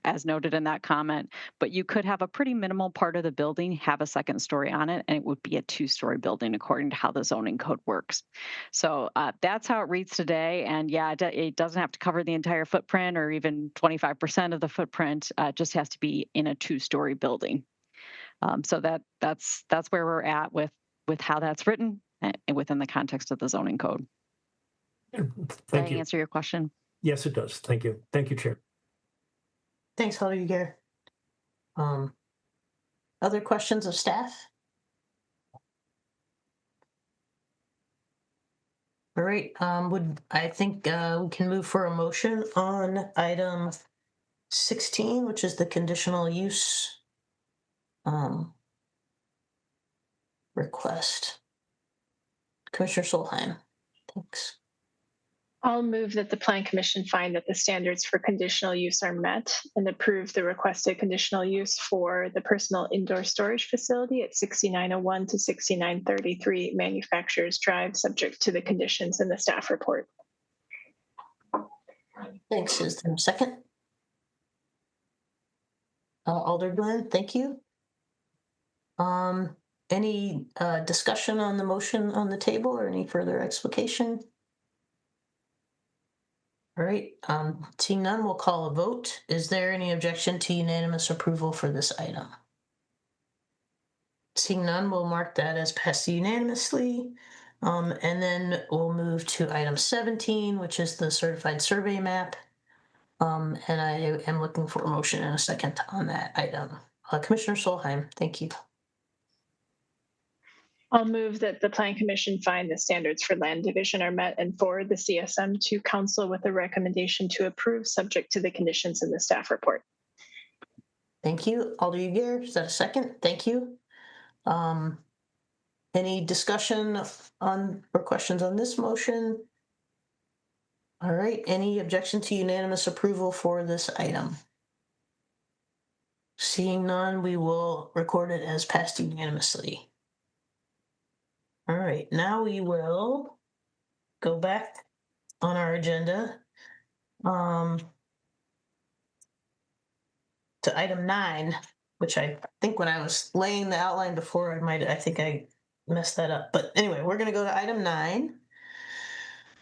as noted in that comment, but you could have a pretty minimal part of the building have a second story on it, and it would be a two-story building according to how the zoning code works. So that's how it reads today. And yeah, it doesn't have to cover the entire footprint or even 25% of the footprint. It just has to be in a two-story building. So that's where we're at with how that's written and within the context of the zoning code. Thank Did I you. answer your question? Yes, it does. Thank you. Thank you, Chair. Thanks, Alder Yeager. Other questions of staff? All right, I think we can move for a motion on item 16, which is the conditional use request. Commissioner Solheim, thanks. I'll move that the Plan Commission find that the standards for conditional use are met and approve the requested conditional use for the personal indoor storage facility at 6901 to 6933 Manufacturers Drive, subject to the conditions in the staff report. Thanks. Is there a second? Alder Glenn, thank you. Any discussion on the motion on the table or any further explication? All right, seeing none, we'll call a vote. Is there any objection to unanimous approval for this item? Seeing none, we'll mark that as passed unanimously. And then we'll move to item 17, which is the certified survey map. And I am looking for a motion and a second on that item. Commissioner Solheim, thank you. I'll move that the Plan Commission find the standards for land division are met and forward the CSM to Council with a recommendation to approve, subject to the conditions in the staff report. Thank you. Alder Yeager, is that a second? Thank you. Any discussion on or questions on this motion? All right, any objection to unanimous approval for this item? Seeing none, we will record it as passed unanimously. All right, now we will go back on our agenda to item 9, which I think when I was laying the outline before, I think I messed that up. But anyway, we're going to go to item 9,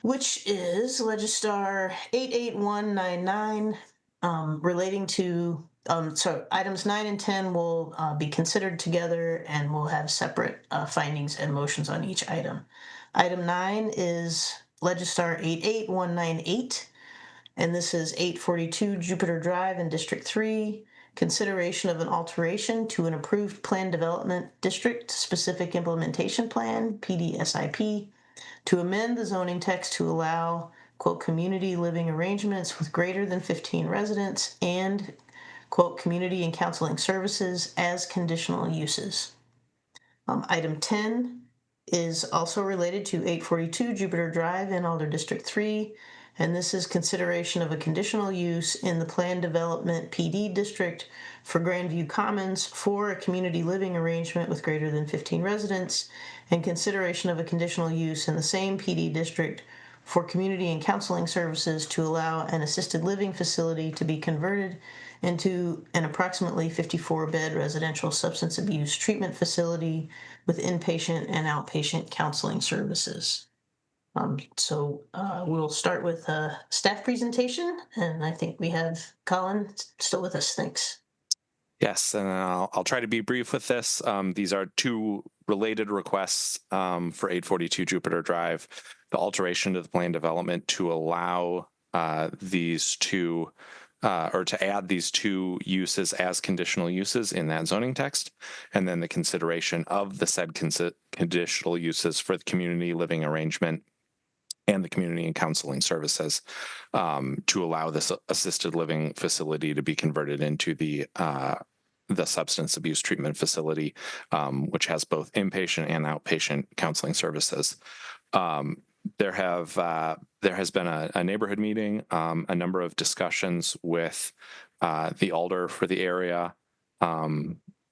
which is Legistar 88199, relating to, so items 9 and 10 will be considered together and we'll have separate findings and motions on each item. Item 9 is Legistar 88198, and this is 842 Jupiter Drive in District 3, consideration of an alteration to an approved plan development district specific implementation plan, PDSIP, to amend the zoning text to allow, quote, community living arrangements with greater than 15 residents and, quote, community and counseling services as conditional uses. Item 10 is also related to 842 Jupiter Drive in Alder District 3, and this is consideration of a conditional use in the Plan Development PD District for Grandview Commons for a community living arrangement with greater than 15 residents, and consideration of a conditional use in the same PD district for community and counseling services to allow an assisted living facility to be converted into an approximately 54-bed residential substance abuse treatment facility with inpatient and outpatient counseling services. So we'll start with a staff presentation, and I think we have Colin still with us. Thanks. Yes, and I'll try to be brief with this. These are two related requests for 842 Jupiter Drive, the alteration to the plan development to allow these two or to add these two uses as conditional uses in that zoning text, and then the consideration of the said conditional uses for the community living arrangement and the community and counseling services to allow this assisted living facility to be converted into the substance abuse treatment facility, which has both inpatient and outpatient counseling services. There has been a neighborhood meeting, a number of discussions with the alder for the area,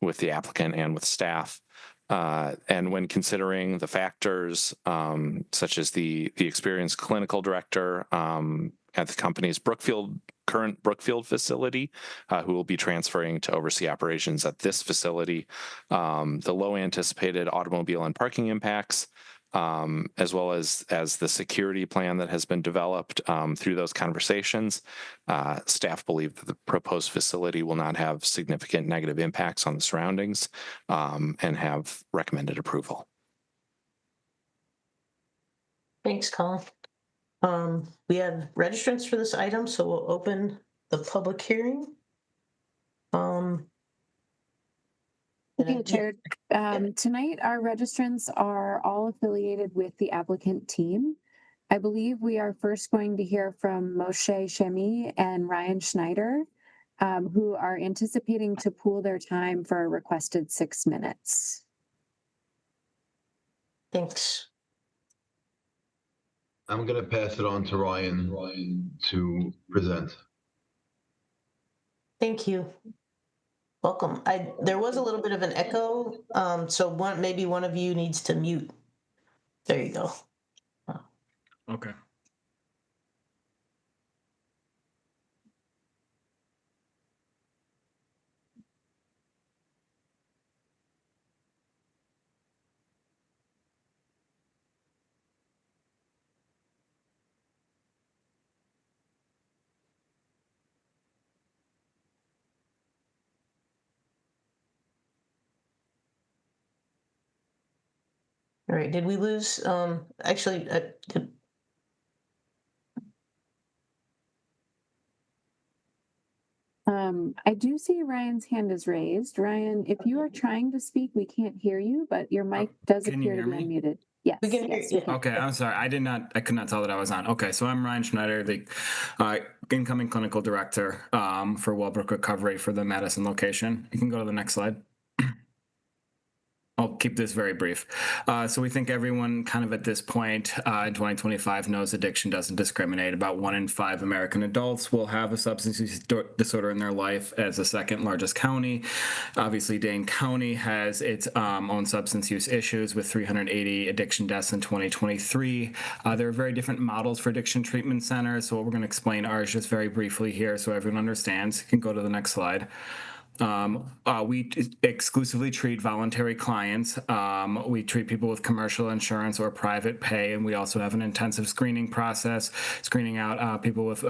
with the applicant and with staff. And when considering the factors, such as the experienced clinical director at the company's current Brookfield facility, who will be transferring to oversee operations at this facility, the low anticipated automobile and parking impacts, as well as the security plan that has been developed through those conversations, staff believe that the proposed facility will not have significant negative impacts on the surroundings, and have recommended approval. Thanks, Colin. We have registrants for this item, so we'll open the public hearing. Chair, tonight our registrants are all affiliated with the applicant team. I believe we are first going to hear from Moshe Shemi and Ryan Schneider, who are anticipating to pool their time for a requested 6 minutes. Thanks. I'm going to pass it on to Ryan to present. Thank you. Welcome. There was a little bit of an echo, so maybe one of you needs to mute. There you go. Okay. All right. Did we lose? Actually, I do see Ryan's hand is raised. Ryan, if you are trying to speak, we can't hear you, but your mic does appear to be unmuted. Yes, we can hear you. Okay, I'm sorry. I could not tell that I was on. Okay, so I'm Ryan Schneider, the incoming clinical director for Wellbrook Recovery for the Madison location. You can go to the next slide. I'll keep this very brief. So we think everyone kind of at this point in 2025 knows addiction doesn't discriminate. About 1 in 5 American adults will have a substance use disorder in their life as the second largest county. Obviously, Dane County has its own substance use issues with 380 addiction deaths in 2023. There are very different models for addiction treatment centers. So what we're going to explain ours just very briefly here so everyone understands. You can go to the next slide. We exclusively treat voluntary clients. We treat people with commercial insurance or private pay, and we also have an intensive screening process, screening out people with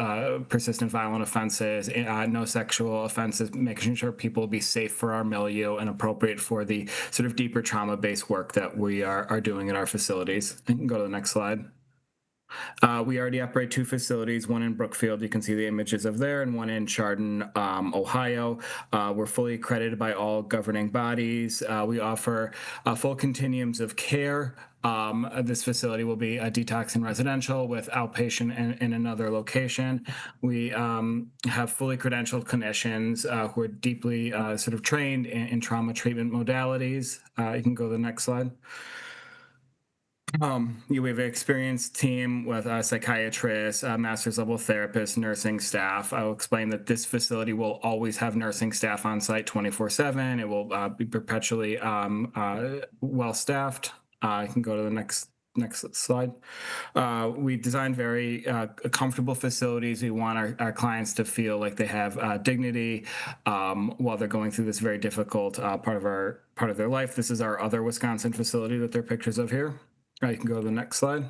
persistent violent offenses, no sexual offenses, making sure people will be safe for our milieu and appropriate for the sort of deeper trauma-based work that we are doing at our facilities. You can go to the next slide. We already operate 2 facilities, one in Brookfield, you can see the images of there, and one in Chardon, Ohio. We're fully accredited by all governing bodies. We offer full continuums of care. This facility will be a detox and residential with outpatient in another location. We have fully credentialed clinicians who are deeply sort of trained in trauma treatment modalities. You can go to the next slide. We have an experienced team with psychiatrists, master's level therapists, nursing staff. I'll explain that this facility will always have nursing staff on site 24/7. It will be perpetually well staffed. I can go to the next slide. We design very comfortable facilities. We want our clients to feel like they have dignity while they're going through this very difficult part of their life. This is our other Wisconsin facility that there are pictures of here. You can go to the next slide.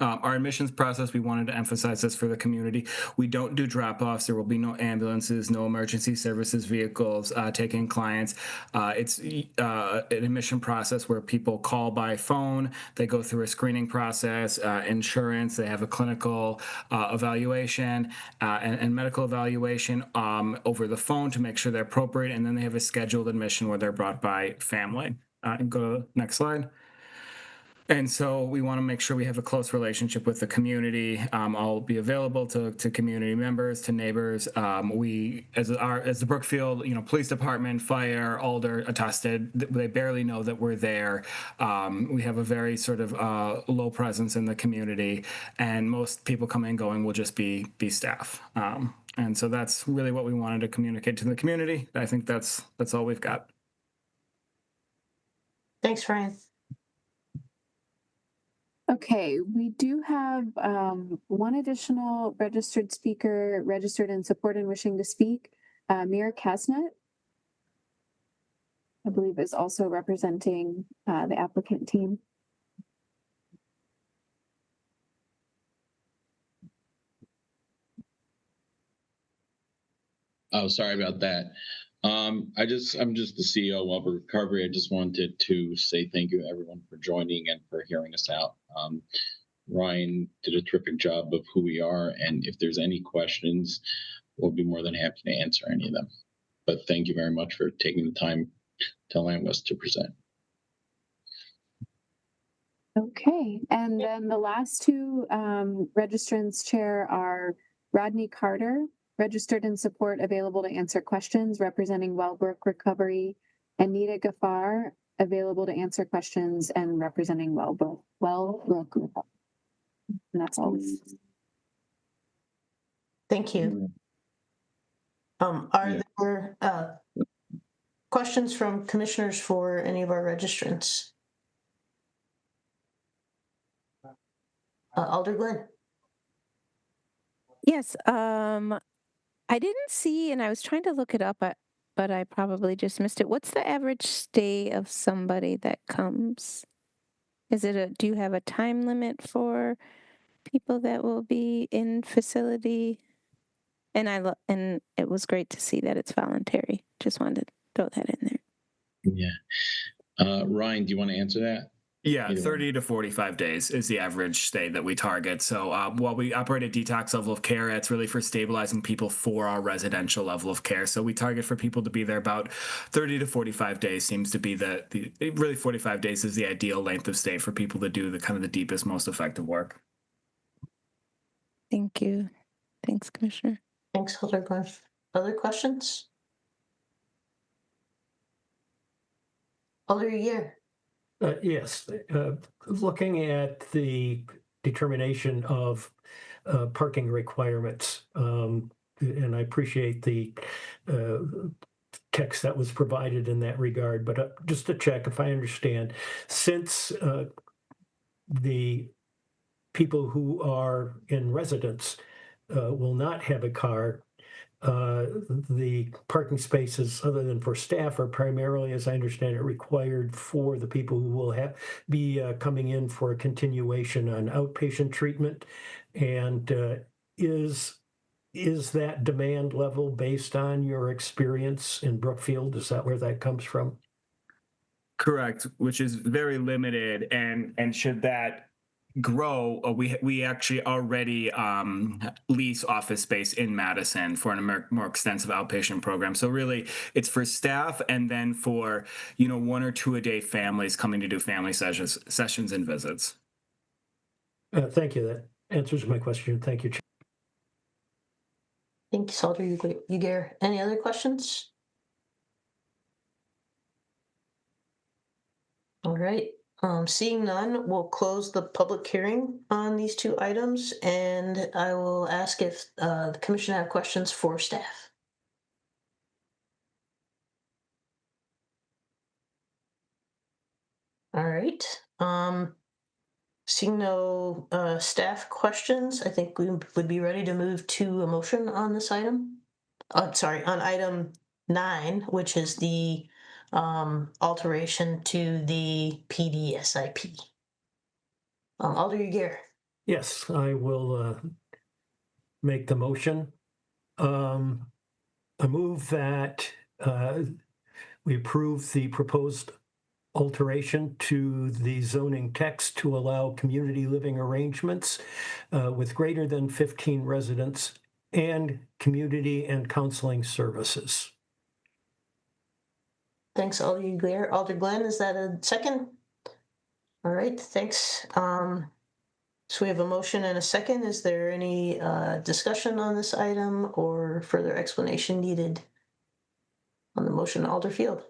Our admissions process, we wanted to emphasize this for the community. We don't do drop-offs. There will be no ambulances, no emergency services vehicles taking clients. It's an admission process where people call by phone. They go through a screening process, insurance. They have a clinical evaluation and medical evaluation over the phone to make sure they're appropriate. And then they have a scheduled admission where they're brought by family. Go to the next slide. And so we want to make sure we have a close relationship with the community. I'll be available to community members, to neighbors. We, as the Brookfield, police department, fire, Alder attested, they barely know that we're there. We have a very sort of low presence in the community, and most people coming and going will just be staff. And so that's really what we wanted to communicate to the community. I think that's all we've got. Thanks, Ryan. Okay, we do have one additional registered speaker registered in support and wishing to speak. Mira Kasnet, I believe, is also representing the applicant team. Oh, sorry about that. I'm just the CEO of Welber Recovery. I just wanted to say thank you everyone for joining and for hearing us out. Ryan did a terrific job of who we are, and if there's any questions, we'll be more than happy to answer any of them. But thank you very much for taking the time to allow us to present. Okay, and then the last 2 registrants, Chair, are Rodney Carter, registered in support, available to answer questions, representing Wellbrook Recovery, and Nita Gaffar, available to answer questions and representing Wellbrook Recovery. And that's all. Thank you. Are there questions from commissioners for any of our registrants? Alder Glenn. Yes, I didn't see, and I was trying to look it up, but I probably just missed it. What's the average stay of somebody that comes? Do you have a time limit for people that will be in facility? And and it was great to see that it's voluntary. Just wanted to throw that in there. Yeah. Ryan, do you want to answer that? Yeah, 30 to 45 days is the average stay that we target. So while we operate a detox level of care, it's really for stabilizing people for our residential level of care. So we target for people to be there about 30 to 45 days seems to be really 45 days is the ideal length of stay for people to do the kind of the deepest, most effective work. Thank you. Thanks, Commissioner. Thanks, Alder Glenn. Other questions? Alder Year. Yes, looking at the determination of parking requirements, and I appreciate the text that was provided in that regard, but just to check if I understand, since the people who are in residence will not have a car, the parking spaces, other than for staff, are primarily, as I understand it, required for the people who will be coming in for a continuation on outpatient treatment. And is that demand level based on your experience in Brookfield? Is that where that comes from? Correct, which is very limited, and should that grow, we actually already lease office space in Madison for an more extensive outpatient program. So really, it's for staff, and then for 1 or 2 a day families coming to do family sessions and visits. Thank you. That answers my question. Thank you, Chair. Thank you, Alder Yeager. Any other questions? All right. Seeing none, we'll close the public hearing on these 2 items, and I will ask if the commission have questions for staff. All right. Seeing no staff questions, I think we would be ready to move to a motion on this item. Sorry, on item 9, which is the alteration to the PDSIP. Alder Yeager. Yes, I will make the motion. I move that we approve the proposed alteration to the zoning text to allow community living arrangements with greater than 15 residents and community and counseling services. Thanks, Alder Yeager. Alder Glenn, is that a second? All right, thanks. So we have a motion and a second. Is there any discussion on this item or further explanation needed on the motion, Alder Field?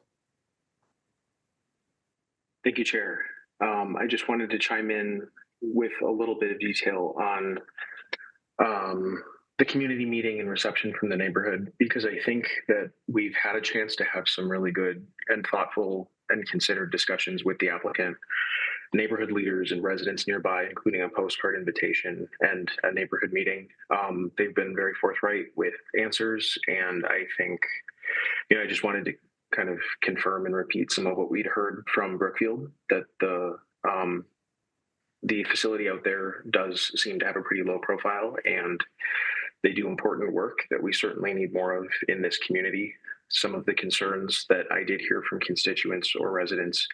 Thank you, Chair. I just wanted to chime in with a little bit of detail on the community meeting and reception from the neighborhood, because I think that we've had a chance to have some really good and thoughtful and considered discussions with the applicant, neighborhood leaders and residents nearby, including a postcard invitation and a neighborhood meeting. They've been very forthright with answers, and I think, I just wanted to kind of confirm and repeat some of what we'd heard from Brookfield, that the facility out there does seem to have a pretty low profile, and they do important work that we certainly need more of in this community. Some of the concerns that I did hear from constituents or residents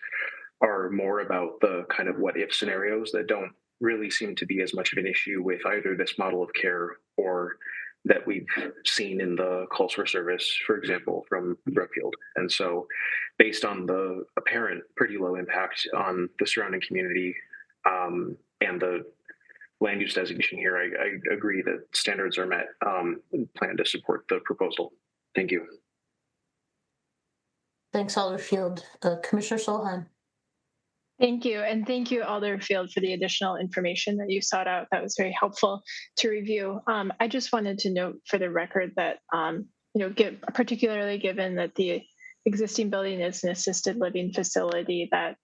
are more about the kind of what if scenarios that don't really seem to be as much of an issue with either this model of care or that we've seen in the call for service, for example, from Brookfield. And so based on the apparent pretty low impact on the surrounding community and the land use designation here, I agree that standards are met and plan to support the proposal. Thank you. Thanks, Alder Field. Commissioner Solheim. Thank you. And thank you, Alder Field, for the additional information that you sought out. That was very helpful to review. I just wanted to note for the record that, particularly given that the existing building is an assisted living facility, that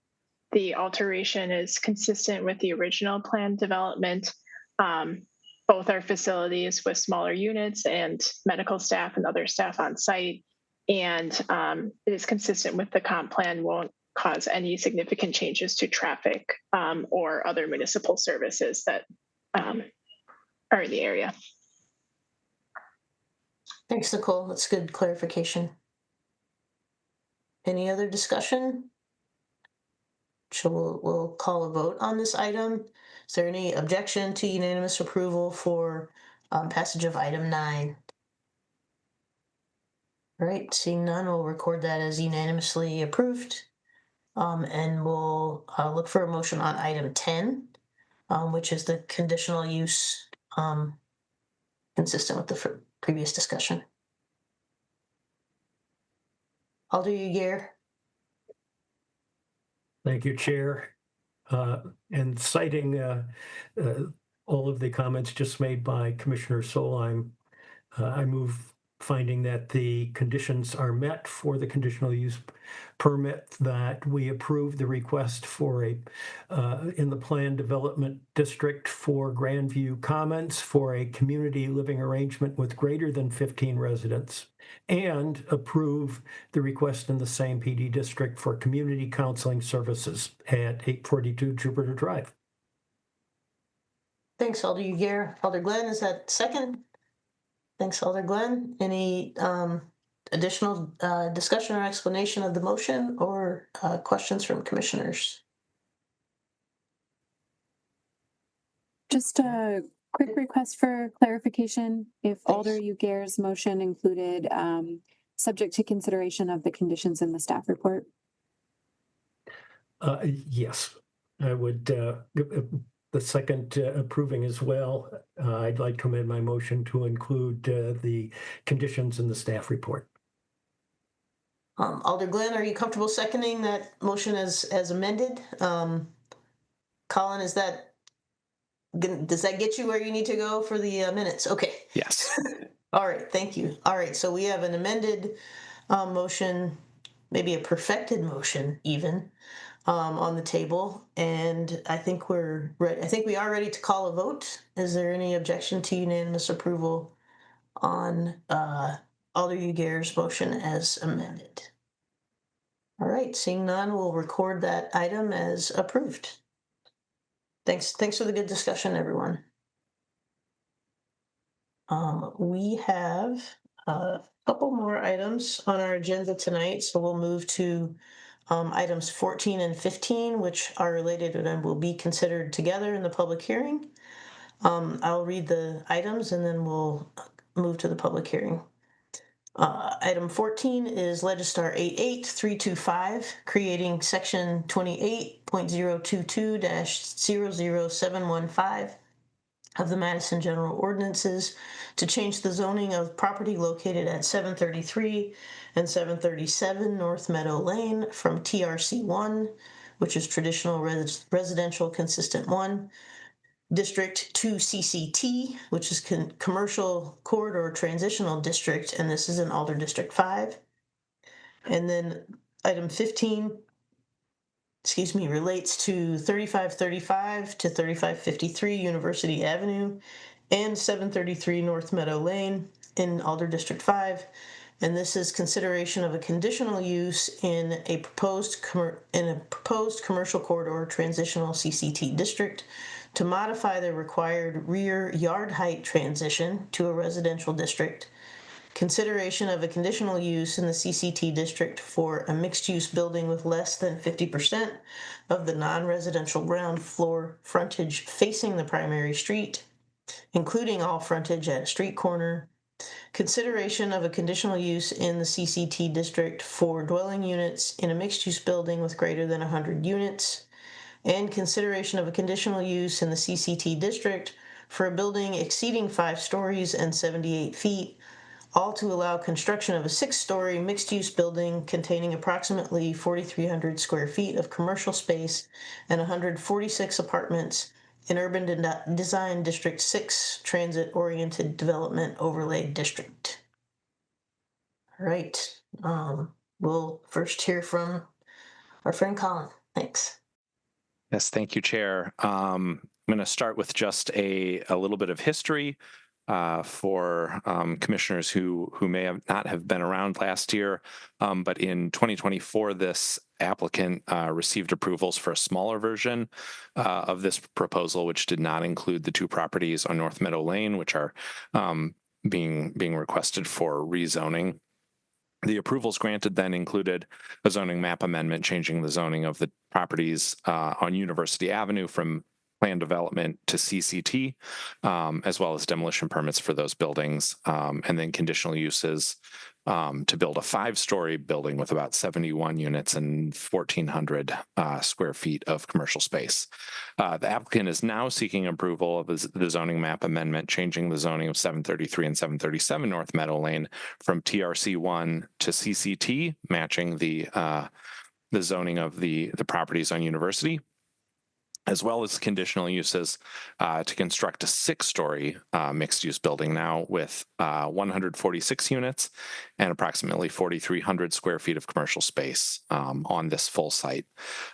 the alteration is consistent with the original plan development. Both our facilities with smaller units and medical staff and other staff on site. And it is consistent with the comp plan, won't cause any significant changes to traffic or other municipal services that are in the area. Thanks, Nicole. That's good clarification. Any other discussion? So we'll call a vote on this item. Is there any objection to unanimous approval for passage of item 9? All right, seeing none, we'll record that as unanimously approved. And we'll look for a motion on item 10, which is the conditional use consistent with the previous discussion. Alder Yeager. Thank you, Chair. And citing all of the comments just made by Commissioner Solheim, I move finding that the conditions are met for the conditional use permit, that we approve the request for in the Plan Development District for Grandview Commons for a community living arrangement with greater than 15 residents, and approve the request in the same PD district for community counseling services at 842 Jupiter Drive. Thanks, Alder Uguer. Alder Glenn, is that second? Thanks, Alder Glenn. Any additional discussion or explanation of the motion, or questions from commissioners? Just a quick request for clarification. If Alder Uguer's motion included subject to consideration of the conditions in the staff report. Yes, I would. The second approving as well. I'd like to amend my motion to include the conditions in the staff report. Alder Glenn, are you comfortable seconding that motion as amended? Colin, does that get you where you need to go for the minutes? Okay. Yes. All right, thank you. All right, so we have an amended motion, maybe a perfected motion even, on the table, and I think we're ready. I think we are ready to call a vote. Is there any objection to unanimous approval on Alder Uguer's motion as amended? All right, seeing none, we'll record that item as approved. Thanks for the good discussion, everyone. We have a couple more items on our agenda tonight, so we'll move to items 14 and 15, which are related and will be considered together in the public hearing. I'll read the items and then we'll move to the public hearing. Item 14 is Legistar 88325, creating section 28.022-00715 of the Madison General Ordinances to change the zoning of property located at 733 and 737 North Meadow Lane from TRC1, which is Traditional Residential Consistent 1, District to CCT, which is Commercial Corridor Transitional District, and this is in Alder District 5. And then item 15, relates to 3535 to 3553 University Avenue and 733 North Meadow Lane in Alder District 5. And this is consideration of a conditional use in a proposed commercial corridor transitional CCT district to modify the required rear yard height transition to a residential district, consideration of a conditional use in the CCT district for a mixed-use building with less than 50% of the non-residential ground floor frontage facing the primary street, including all frontage at a street corner, consideration of a conditional use in the CCT district for dwelling units in a mixed-use building with greater than 100 units, and consideration of a conditional use in the CCT district for a building exceeding 5 stories and 78 feet, all to allow construction of a 6-story mixed-use building containing approximately 4,300 square feet of commercial space and 146 apartments in Urban Design District 6 Transit-Oriented Development Overlay District. All right, we'll first hear from our friend Colin. Thanks. Yes, thank you, Chair. I'm going to start with just a little bit of history for commissioners who may not have been around last year. But in 2024, this applicant received approvals for a smaller version of this proposal, which did not include the 2 properties on North Meadow Lane, which are being requested for rezoning. The approvals granted then included a zoning map amendment changing the zoning of the properties on University Avenue from plan development to CCT, as well as demolition permits for those buildings, and then conditional uses to build a 5-story building with about 71 units and 1,400 square feet of commercial space. The applicant is now seeking approval of the zoning map amendment, changing the zoning of 733 and 737 North Meadow Lane from TRC1 to CCT, matching the zoning of the properties on University, as well as conditional uses to construct a 6-story mixed-use building now with 146 units and approximately 4,300 square feet of commercial space on this full site.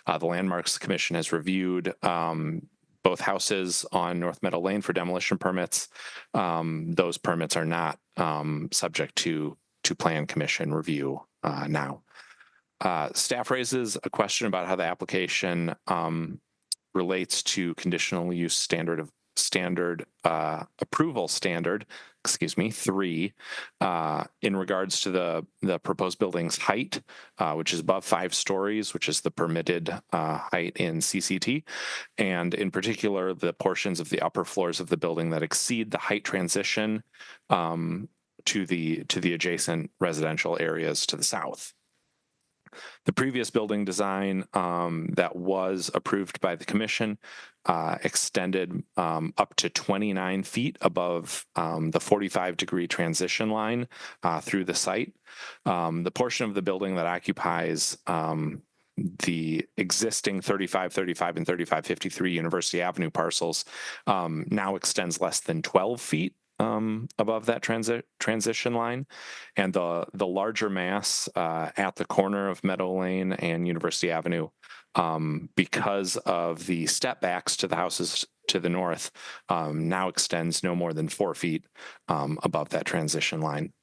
The Landmarks Commission has reviewed both houses on North Meadow Lane for demolition permits. Those permits are not subject to Plan Commission review now. Staff raises a question about how the application relates to conditional use standard approval standard, 3, in regards to the proposed building's height, which is above 5 stories, which is the permitted height in CCT, and in particular the portions of the upper floors of the building that exceed the height transition to the adjacent residential areas to the south. The previous building design that was approved by the commission extended up to 29 feet above the 45-degree transition line through the site. The portion of the building that occupies the existing 3535 and 3553 University Avenue parcels now extends less than 12 feet above that transition line, and the larger mass at the corner of Meadow Lane and University Avenue, because of the step backs to the houses to the north, now extends no more than 4 feet above that transition line.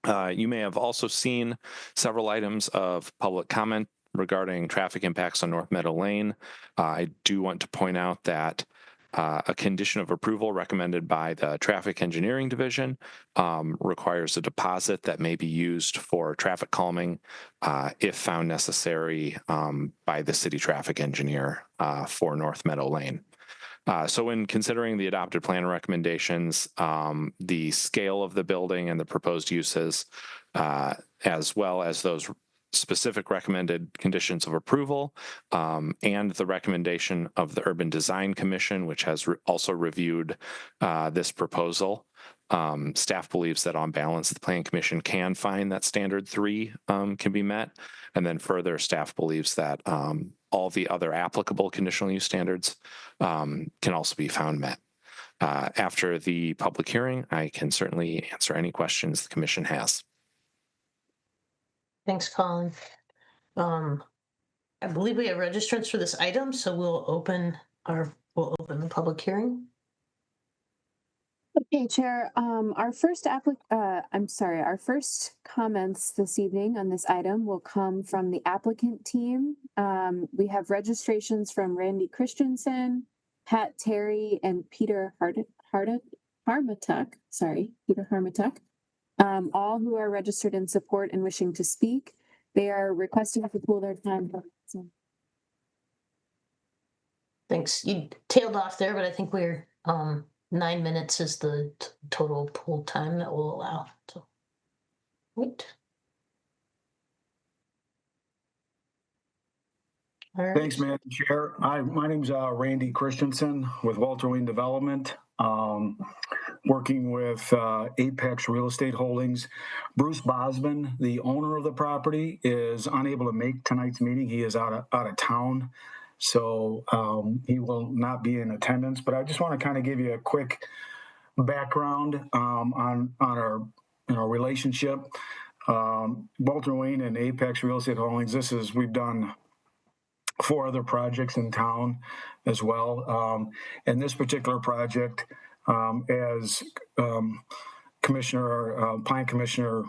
You may have also seen several items of public comment regarding traffic impacts on North Meadow Lane. I do want to point out that a condition of approval recommended by the Traffic Engineering Division requires a deposit that may be used for traffic calming if found necessary by the city traffic engineer for North Meadow Lane. So in considering the adopted plan recommendations, the scale of the building and the proposed uses, as well as those specific recommended conditions of approval, and the recommendation of the Urban Design Commission, which has also reviewed this proposal, staff believes that on balance, the Plan Commission can find that standard 3 can be met. And then further, staff believes that all the other applicable conditional use standards can also be found met. After the public hearing, I can certainly answer any questions the commission has. Thanks, Colin. I believe we have registrants for this item, so we'll open the public hearing. Okay, Chair. Our first comments this evening on this item will come from the applicant team. We have registrations from Randy Christensen, Pat Terry, and Peter Harmatuck. Peter Harmatuck. All who are registered in support and wishing to speak. They are requesting to pool their time. Thanks. You tailed off there, but I think we're 9 minutes is the total pool time that we'll allow. So, wait. All right. Thanks, Madam Chair. My name's Randy Christensen with Walter Wayne Development, working with Apex Real Estate Holdings. Bruce Bosman, the owner of the property, is unable to make tonight's meeting. He is out of town, so he will not be in attendance. But I just want to kind of give you a quick background on our relationship. Walter Wayne and Apex Real Estate Holdings. We've done 4 other projects in town as well. And this particular project, as Plan Commissioner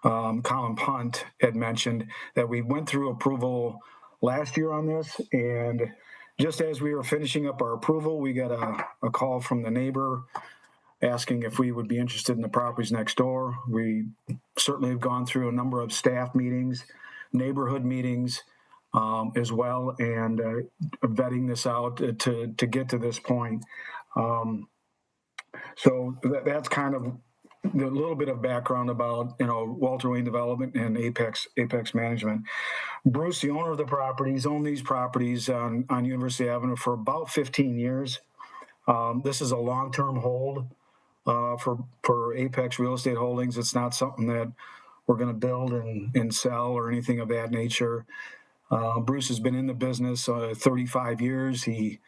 Colin Punt had mentioned, that we went through approval last year on this, and just as we were finishing up our approval, we got a call from the neighbor asking if we would be interested in the properties next door. We certainly have gone through a number of staff meetings, neighborhood meetings, as well, and vetting this out to get to this point. So that's kind of a little bit of background about Walter Wayne Development and Apex Management. Bruce, the owner of the properties, owned these properties on University Avenue for about 15 years. This is a long-term hold for Apex Real Estate Holdings. It's not something that we're going to build and sell or anything of that nature. Bruce has been in the business 35 years. He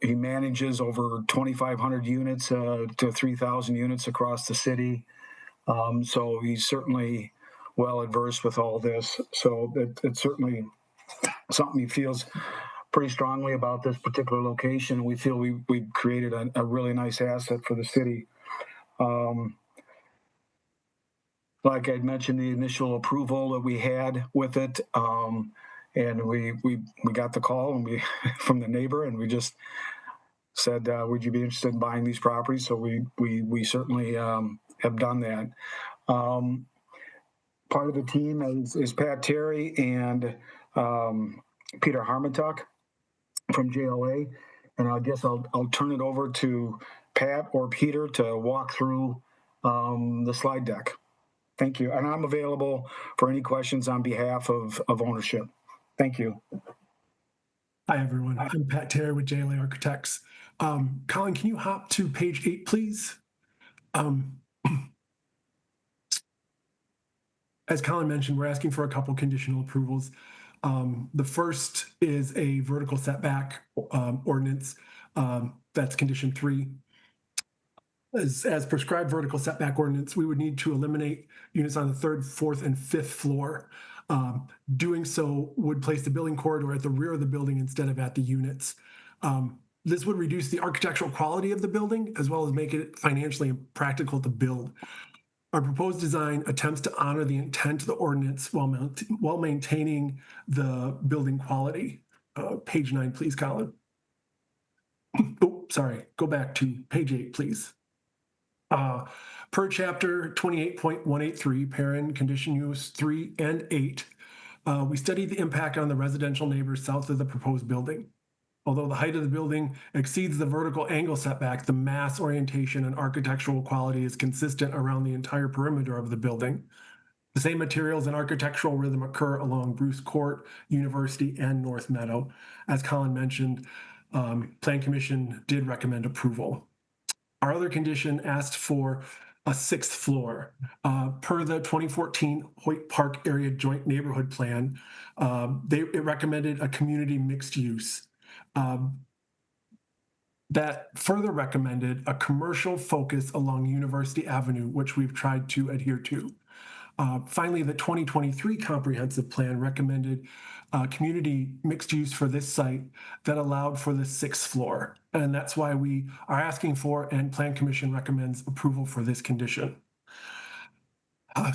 manages over 2,500 units to 3,000 units across the city. So he's certainly well adversed with all this. So it's certainly something he feels pretty strongly about this particular location. We feel we've created a really nice asset for the city. Like I'd mentioned, the initial approval that we had with it, and we got the call and we from the neighbor, and we just said, "Would you be interested in buying these properties?" So we certainly have done that. Part of the team is Pat Terry and Peter Harmatuck from JLA, and I guess I'll turn it over to Pat or Peter to walk through the slide deck. Thank you, and I'm available for any questions on behalf of ownership. Thank you. Hi, everyone. I'm Pat Terry with JLA Architects. Colin, can you hop to page 8, please? As Colin mentioned, we're asking for a couple conditional approvals. The first is a vertical setback ordinance. That's condition 3. As prescribed vertical setback ordinance, we would need to eliminate units on the 3rd, 4th, and 5th floor. Doing so would place the building corridor at the rear of the building instead of at the units. This would reduce the architectural quality of the building as well as make it financially impractical to build. Our proposed design attempts to honor the intent of the ordinance while maintaining the building quality. Page 9, please, Colin. Oh, sorry. Go back to page 8, please. Per chapter 28.183, parent condition use 3 and 8, we studied the impact on the residential neighbors south of the proposed building. Although the height of the building exceeds the vertical angle setback, the mass orientation and architectural quality is consistent around the entire perimeter of the building. The same materials and architectural rhythm occur along Bruce Court, University, and North Meadow. As Colin mentioned, Plan Commission did recommend approval. Our other condition asked for a 6th floor. Per the 2014 Hoyt Park Area Joint Neighborhood Plan, it recommended a community mixed use. That further recommended a commercial focus along University Avenue, which we've tried to adhere to. Finally, the 2023 comprehensive plan recommended community mixed use for this site that allowed for the 6th floor. And that's why we are asking for, and Plan Commission recommends approval for this condition.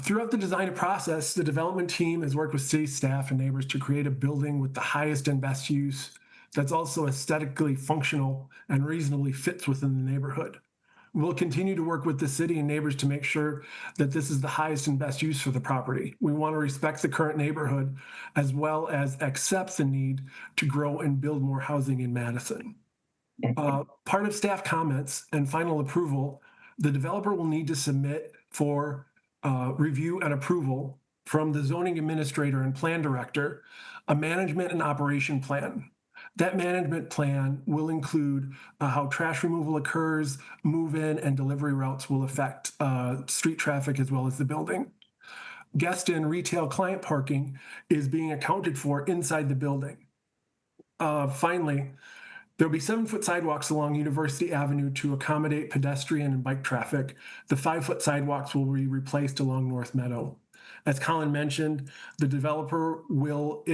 Throughout the design process, the development team has worked with city staff and neighbors to create a building with the highest and best use that's also aesthetically functional and reasonably fits within the neighborhood. We'll continue to work with the city and neighbors to make sure that this is the highest and best use for the property. We want to respect the current neighborhood as well as accept the need to grow and build more housing in Madison. Part of staff comments and final approval, the developer will need to submit for review and approval from the zoning administrator and plan director a management and operation plan. That management plan will include how trash removal occurs, move-in and delivery routes will affect street traffic as well as the building. Guest and retail client parking is being accounted for inside the building. Finally, there'll be 7-foot sidewalks along University Avenue to accommodate pedestrian and bike traffic. The 5-foot sidewalks will be replaced along North Meadow. As Colin mentioned, the developer will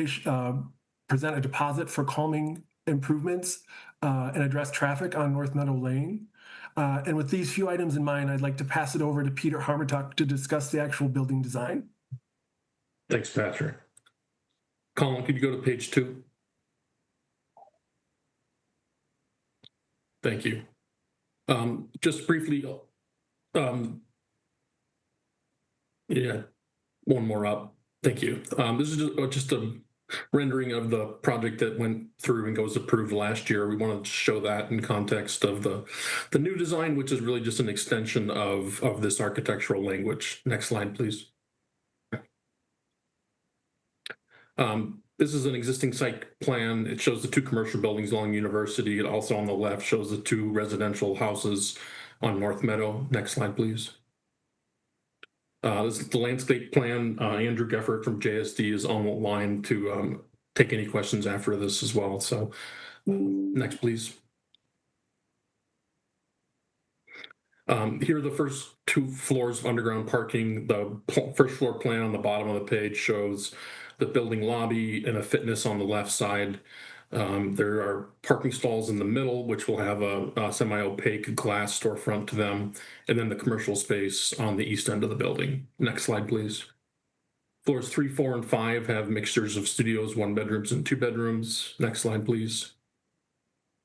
present a deposit for calming improvements and address traffic on North Meadow Lane. And with these few items in mind, I'd like to pass it over to Peter Harmatuck to discuss the actual building design. Thanks, Patrick. Colin, could you go to page 2? Thank you. Just briefly, yeah, one more up. Thank you. This is just a rendering of the project that went through and was approved last year. We wanted to show that in context of the new design, which is really just an extension of this architectural language. Next slide, please. This is an existing site plan. It shows the 2 commercial buildings along University. It also on the left shows the 2 residential houses on North Meadow. Next slide, please. This is the landscape plan. Andrew Geffert from JSD is on the line to take any questions after this as well. So next, please. Here are the first 2 floors of underground parking. The first floor plan on the bottom of the page shows the building lobby and a fitness on the left side. There are parking stalls in the middle, which will have a semi-opaque glass storefront to them, and then the commercial space on the east end of the building. Next slide, please. Floors 3, 4, and 5 have mixtures of studios, 1 bedrooms, and 2 bedrooms. Next slide, please.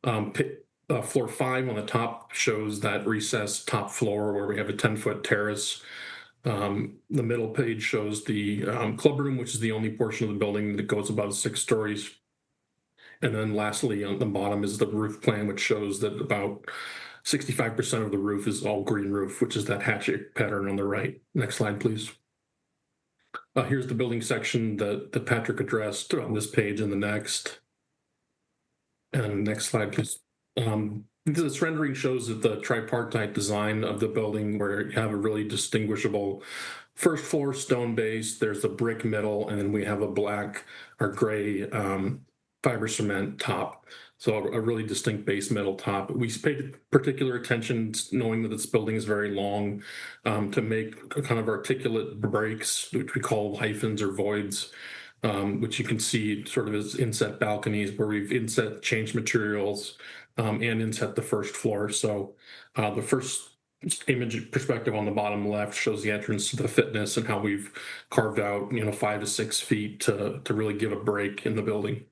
Floor 5 on the top shows that recessed top floor where we have a 10-foot terrace. The middle page shows the club room, which is the only portion of the building that goes above 6 stories. And then lastly, on the bottom is the roof plan, which shows that about 65% of the roof is all green roof, which is that hatchet pattern on the right. Next slide, please. Here's the building section that Patrick addressed on this page and the next. And next slide, please. This rendering shows that the tripartite design of the building, where you have a really distinguishable first floor stone base, there's the brick middle, and then we have a black or gray fiber cement top. So a really distinct base metal top. We paid particular attention, knowing that this building is very long, to make kind of articulate breaks, which we call hyphens or voids, which you can see sort of as inset balconies where we've inset changed materials and inset the first floor. So the first image perspective on the bottom left shows the entrance to the fitness and how we've carved out 5 to 6 feet to really give a break in the building.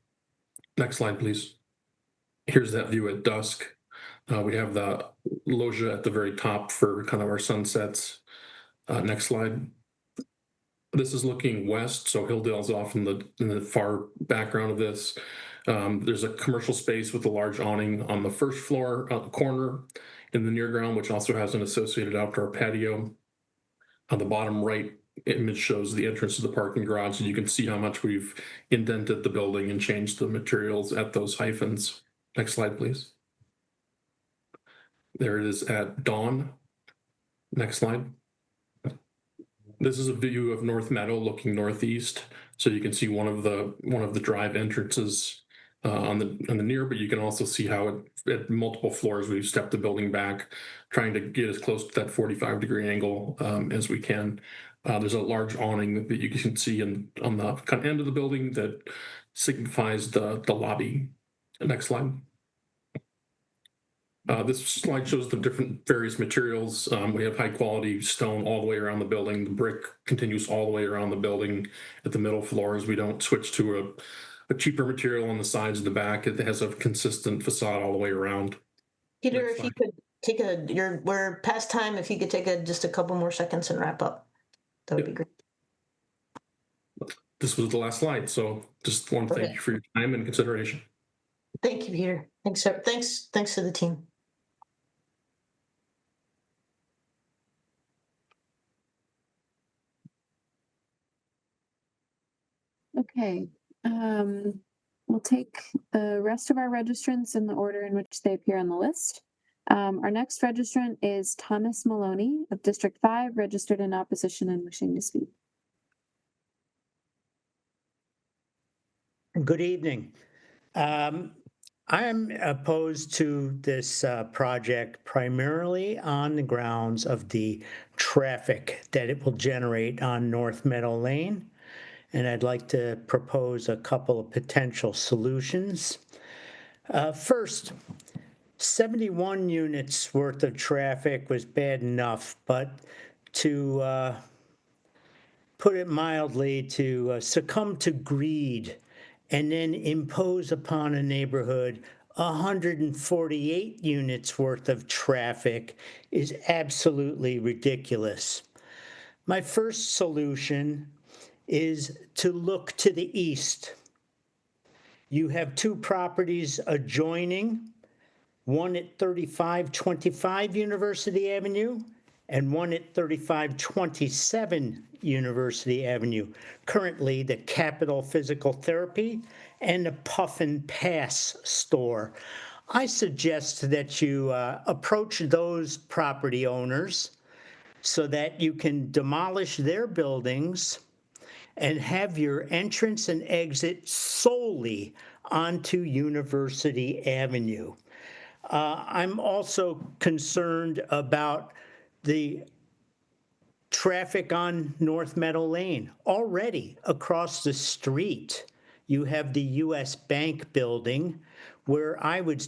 Next slide, please. Here's that view at dusk. We have the loggia at the very top for kind of our sunsets. Next slide. This is looking west, so Hilldale's off in the far background of this. There's a commercial space with a large awning on the first floor corner in the near ground, which also has an associated outdoor patio. On the bottom right image shows the entrance to the parking garage, and you can see how much we've indented the building and changed the materials at those hyphens. Next slide, please. There it is at dawn. Next slide. This is a view of North Meadow looking northeast. So you can see one of the drive entrances on the near, but you can also see how at multiple floors we've stepped the building back, trying to get as close to that 45-degree angle as we can. There's a large awning that you can see on the kind of end of the building that signifies the lobby. Next slide. This slide shows the different various materials. We have high quality stone all the way around the building. The brick continues all the way around the building at the middle floors. We don't switch to a cheaper material on the sides and the back. It has a consistent facade all the way around. Peter, if you could take we're past time. If you could take just a couple more seconds and wrap up, that would be great. This was the last slide, so just want to thank you for your time and consideration. Thank you, Peter. Thanks to the team. Okay, we'll take the rest of our registrants in the order in which they appear on the list. Our next registrant is Thomas Maloney of District 5, registered in opposition and wishing to speak. Good evening. I'm opposed to this project primarily on the grounds of the traffic that it will generate on North Meadow Lane. And I'd like to propose a couple of potential solutions. First, 71 units worth of traffic was bad enough, but to put it mildly, to succumb to greed and then impose upon a neighborhood 148 units worth of traffic is absolutely ridiculous. My first solution is to look to the east. You have 2 properties adjoining, one at 3525 University Avenue and one at 3527 University Avenue. Currently, the Capital Physical Therapy and the Puff and Pass store. I suggest that you approach those property owners so that you can demolish their buildings and have your entrance and exit solely onto University Avenue. I'm also concerned about the traffic on North Meadow Lane. Already across the street, you have the US Bank building, where I would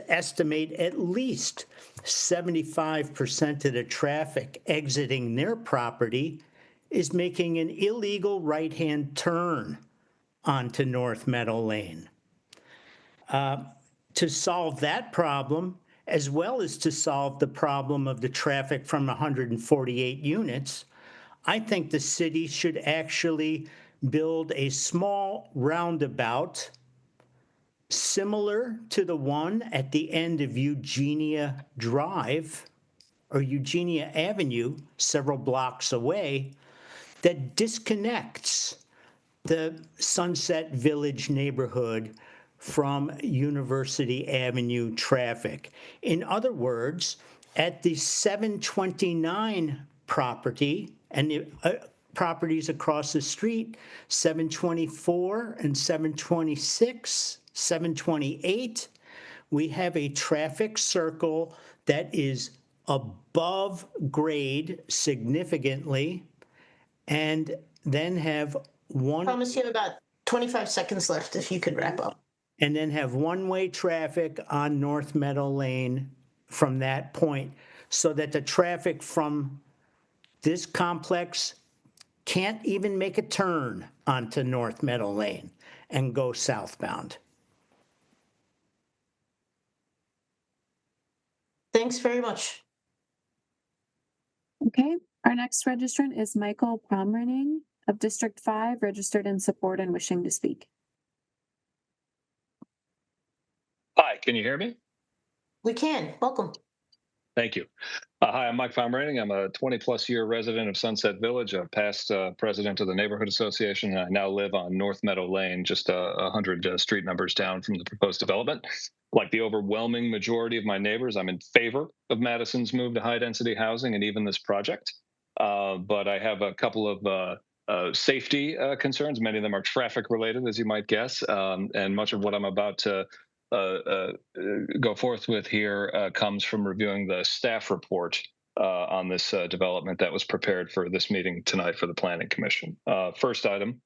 estimate at least 75% of the traffic exiting their property is making an illegal right-hand turn onto North Meadow Lane. To solve that problem, as well as to solve the problem of the traffic from 148 units, I think the city should actually build a small roundabout similar to the one at the end of Eugenia Drive or Eugenia Avenue, several blocks away, that disconnects the Sunset Village neighborhood from University Avenue traffic. In other words, at the 729 property and the properties across the street, 724 and 726, 728, we have a traffic circle that is above grade significantly, and then have one. Promise you have about 25 seconds left if you could wrap up. And then have one-way traffic on North Meadow Lane from that point, so that the traffic from this complex can't even make a turn onto North Meadow Lane and go southbound. Thanks very much. Okay, our next registrant is Michael Promrening of District 5, registered in support and wishing to speak. Hi, can you hear me? We can. Welcome. Thank you. Hi, I'm Mike Pomeranian. I'm a 20-plus year resident of Sunset Village, a past president of the Neighborhood Association, and I now live on North Meadow Lane, just 100 street numbers down from the proposed development. Like the overwhelming majority of my neighbors, I'm in favor of Madison's move to high-density housing and even this project. But I have a couple of safety concerns. Many of them are traffic-related, as you might guess, and much of what I'm about to go forth with here comes from reviewing the staff report on this development that was prepared for this meeting tonight for the Planning Commission. First item,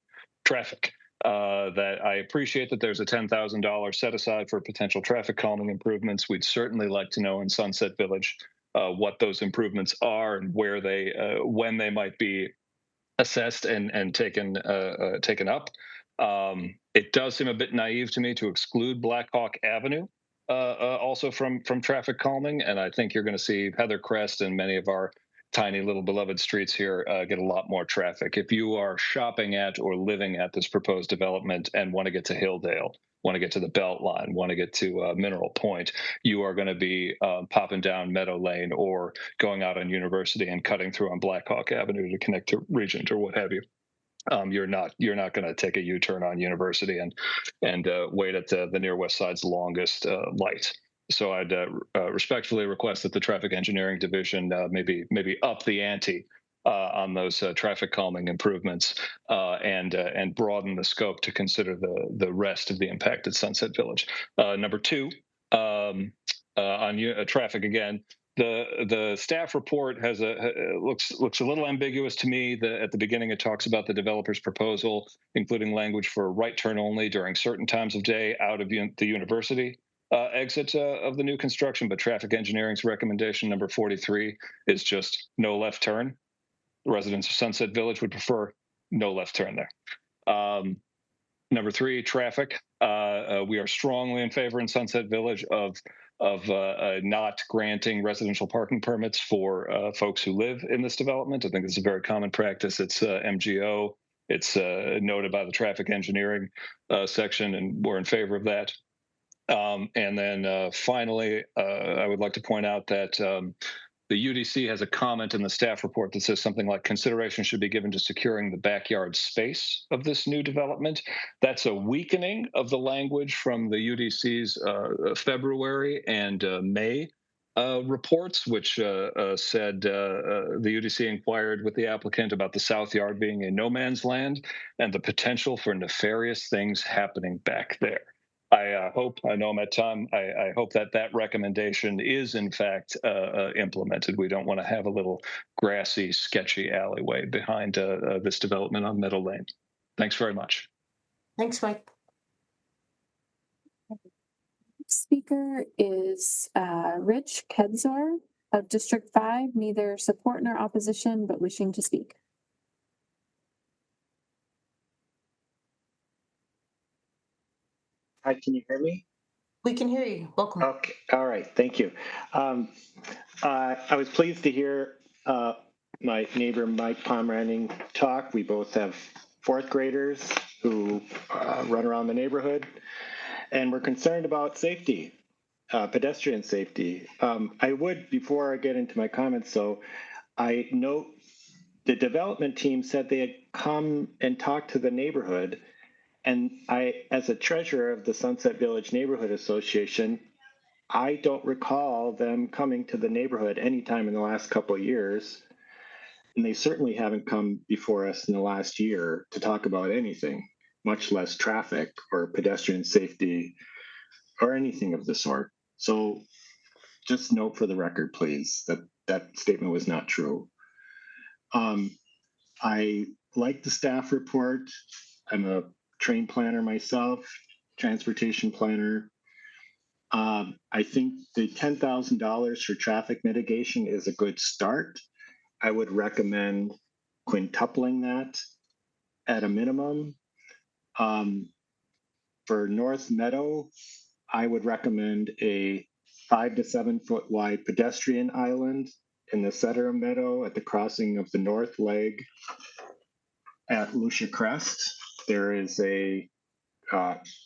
traffic. That I appreciate that there's a $10,000 set aside for potential traffic calming improvements. We'd certainly like to know in Sunset Village what those improvements are and where they, when they might be assessed and taken up. It does seem a bit naive to me to exclude Black Hawk Avenue also from traffic calming, and I think you're going to see Heather Crest and many of our tiny little beloved streets here get a lot more traffic. If you are shopping at or living at this proposed development and want to get to Hilldale, want to get to the Beltline, want to get to Mineral Point, you are going to be popping down Meadow Lane or going out on University and cutting through on Black Hawk Avenue to connect to Regent or what have you. You're not going to take a U-turn on University and wait at the near West Side's longest light. So I'd respectfully request that the Traffic Engineering Division maybe up the ante on those traffic calming improvements and broaden the scope to consider the rest of the impacted Sunset Village. Number two, on traffic again. The staff report has looks a little ambiguous to me. At the beginning, it talks about the developer's proposal, including language for right turn only during certain times of day out of the university exit of the new construction. But traffic engineering's recommendation, number 43, is just no left turn. The residents of Sunset Village would prefer no left turn there. Number three, traffic. We are strongly in favor in Sunset Village of not granting residential parking permits for folks who live in this development. I think it's a very common practice. It's MGO. It's noted by the traffic engineering section, and we're in favor of that. And then finally, I would like to point out that the UDC has a comment in the staff report that says something like consideration should be given to securing the backyard space of this new development. That's a weakening of the language from the UDC's February and May reports, which said the UDC inquired with the applicant about the South Yard being a no man's land and the potential for nefarious things happening back there. I hope, I know I'm at time, I hope that that recommendation is in fact implemented. We don't want to have a little grassy, sketchy alleyway behind this development on Meadow Lane. Thanks very much. Thanks, Mike. Speaker is Rich Kedzor of District 5, neither support nor opposition, but wishing to speak. Hi, can you hear me? We can hear you. Welcome. Okay. All right. Thank you. I was pleased to hear my neighbor Mike Pomerantz talk. We both have fourth graders who run around the neighborhood, and we're concerned about safety, pedestrian safety. I would, before I get into my comments, though, I note the development team said they had come and talked to the neighborhood. And I, as a treasurer of the Sunset Village Neighborhood Association, I don't recall them coming to the neighborhood anytime in the last couple of years. And they certainly haven't come before us in the last year to talk about anything, much less traffic or pedestrian safety or anything of the sort. So just note for the record, please, that that statement was not true. I like the staff report. I'm a train planner myself, transportation planner. I think the $10,000 for traffic mitigation is a good start. I would recommend quintupling that at a minimum. For North Meadow, I would recommend a 5 to 7 foot wide pedestrian island in the center of Meadow at the crossing of the north leg at Lucia Crest. There is a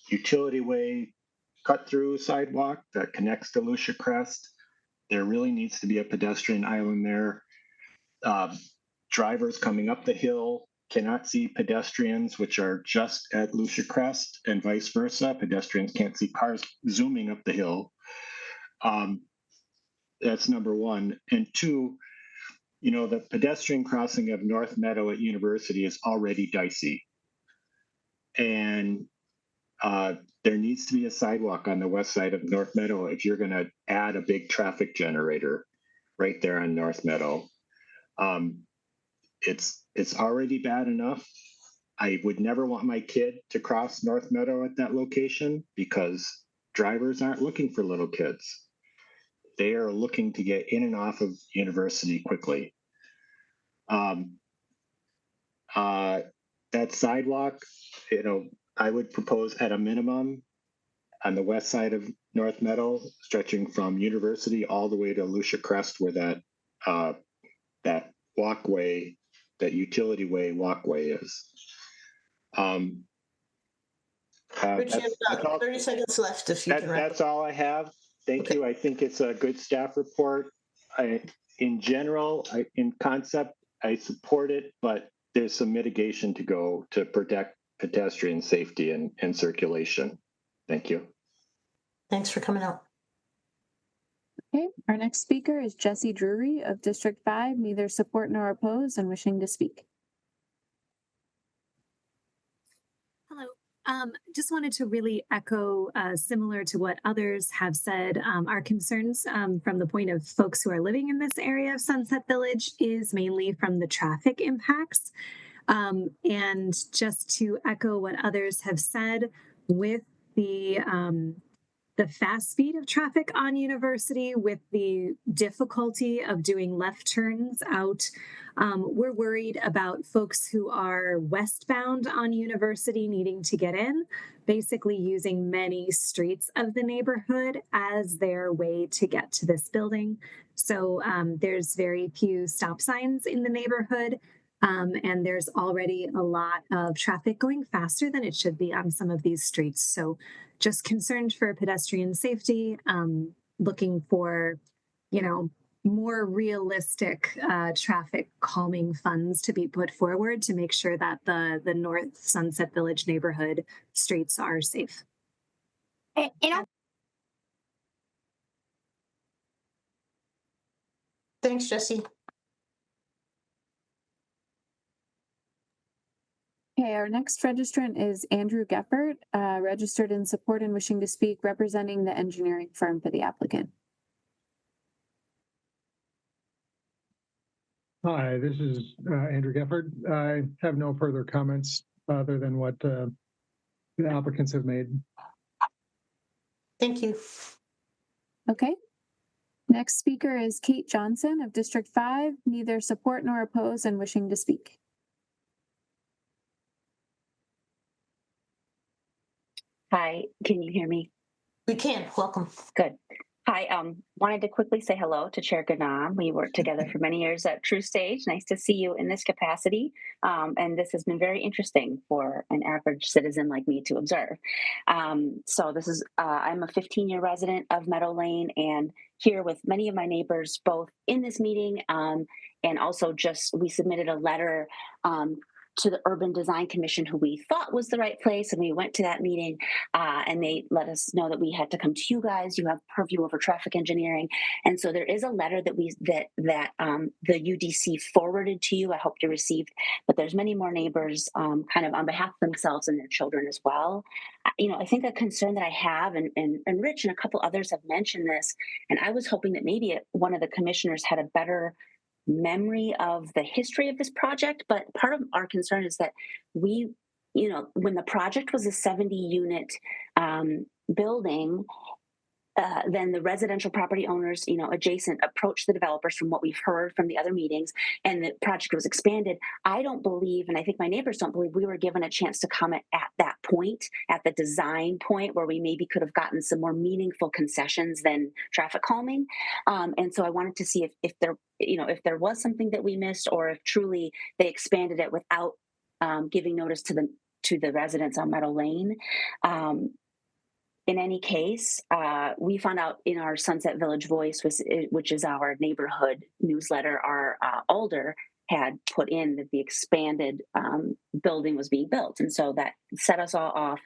utility way cut through sidewalk that connects to Lucia Crest. There really needs to be a pedestrian island there. Drivers coming up the hill cannot see pedestrians, which are just at Lucia Crest, and vice versa. Pedestrians can't see cars zooming up the hill. That's number one. And two, you know, the pedestrian crossing of North Meadow at University is already dicey. And there needs to be a sidewalk on the west side of North Meadow if you're going to add a big traffic generator right there on North Meadow. It's already bad enough. I would never want my kid to cross North Meadow at that location because drivers aren't looking for little kids. They are looking to get in and off of University quickly. That sidewalk, you know, I would propose at a minimum on the west side of North Meadow, stretching from University all the way to Lucia Crest, where that walkway, that utility way walkway is. Rich, you have about 30 seconds left if you can wrap That's all I have. Thank you. I think it's a good staff report. In general, in concept, I support it, but there's some mitigation to go to protect pedestrian safety and circulation. Thank you. Thanks for coming out. Okay, our next speaker is Jesse Drury of District 5, neither support nor oppose, and wishing to speak. Hello. Just wanted to really echo, similar to what others have said, our concerns from the point of folks who are living in this area of Sunset Village is mainly from the traffic impacts. And just to echo what others have said, with the fast speed of traffic on University, with the difficulty of doing left turns out, we're worried about folks who are westbound on University needing to get in, basically using many streets of the neighborhood as their way to get to this building. So there's very few stop signs in the neighborhood. And there's already a lot of traffic going faster than it should be on some of these streets. So just concerned for pedestrian safety, looking for, you know, more realistic traffic calming funds to be put forward to make sure that the North Sunset Village neighborhood streets are safe. Thanks, Jesse. Okay, our next registrant is Andrew Geppert, registered in support and wishing to speak, representing the engineering firm for the applicant. Hi, this is Andrew Geppert. I have no further comments other than what the applicants have made. Thank you. Okay. Next speaker is Kate Johnson of District 5, neither support nor oppose and wishing to speak. Hi, can you hear me? We can. Welcome. Good. Hi, wanted to quickly say hello to Chair Ganam. We worked together for many years at True Stage. Nice to see you in this capacity. And this has been very interesting for an average citizen like me to observe. So this is, I'm a 15-year resident of Meadow Lane and here with many of my neighbors, both in this meeting and also just, we submitted a letter to the Urban Design Commission, who we thought was the right place. And we went to that meeting and they let us know that we had to come to you guys. You have purview over traffic engineering. And so there is a letter that the UDC forwarded to you. I hope you received, but there's many more neighbors kind of on behalf of themselves and their children as well. You know, I think a concern that I have, and Rich and a couple others have mentioned this, and I was hoping that maybe one of the commissioners had a better memory of the history of this project, but part of our concern is that we, you know, when the project was a 70-unit building, then the residential property owners, you know, adjacent approached the developers from what we've heard from the other meetings, and the project was expanded. I don't believe, and I think my neighbors don't believe, we were given a chance to comment at that point, at the design point, where we maybe could have gotten some more meaningful concessions than traffic calming. And so I wanted to see if there, you know, if there was something that we missed, or if truly they expanded it without giving notice to the residents on Meadow Lane. In any case, we found out in our Sunset Village Voice, which is our neighborhood newsletter, our Alder had put in that the expanded building was being built. And so that set us all off.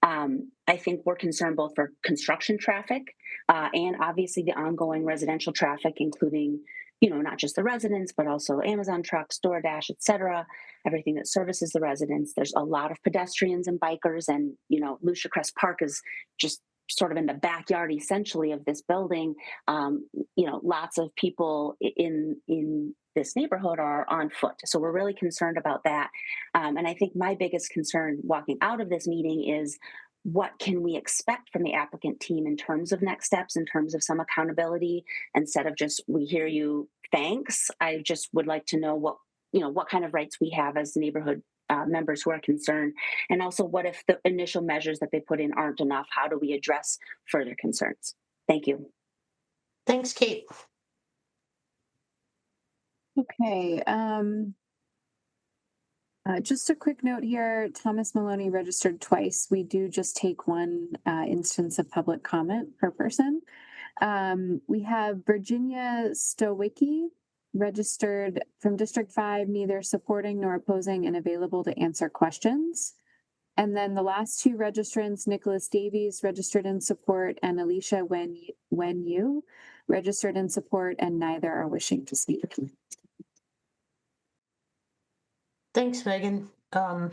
I think we're concerned both for construction traffic and obviously the ongoing residential traffic, including, you know, not just the residents, but also Amazon trucks, DoorDash, et cetera, everything that services the residents. There's a lot of pedestrians and bikers, and, you know, Lucia Crest Park is just sort of in the backyard, essentially, of this building. You know, lots of people in this neighborhood are on foot. So we're really concerned about that. And I think my biggest concern walking out of this meeting is, what can we expect from the applicant team in terms of next steps, in terms of some accountability, instead of just, we hear you, thanks. I just would like to know what, you know, what kind of rights we have as neighborhood members who are concerned. And also, what if the initial measures that they put in aren't enough? How do we address further concerns? Thank you. Thanks, Kate. Okay. Just a quick note here, Thomas Maloney registered twice. We do just take one instance of public comment per person. We have Virginia Stowicki, registered from District 5, neither supporting nor opposing and available to answer questions. And then the last two registrants, Nicholas Davies, registered in support, and Alicia Wen-Yu, registered in support, and neither are wishing to speak. Thanks, Megan. Are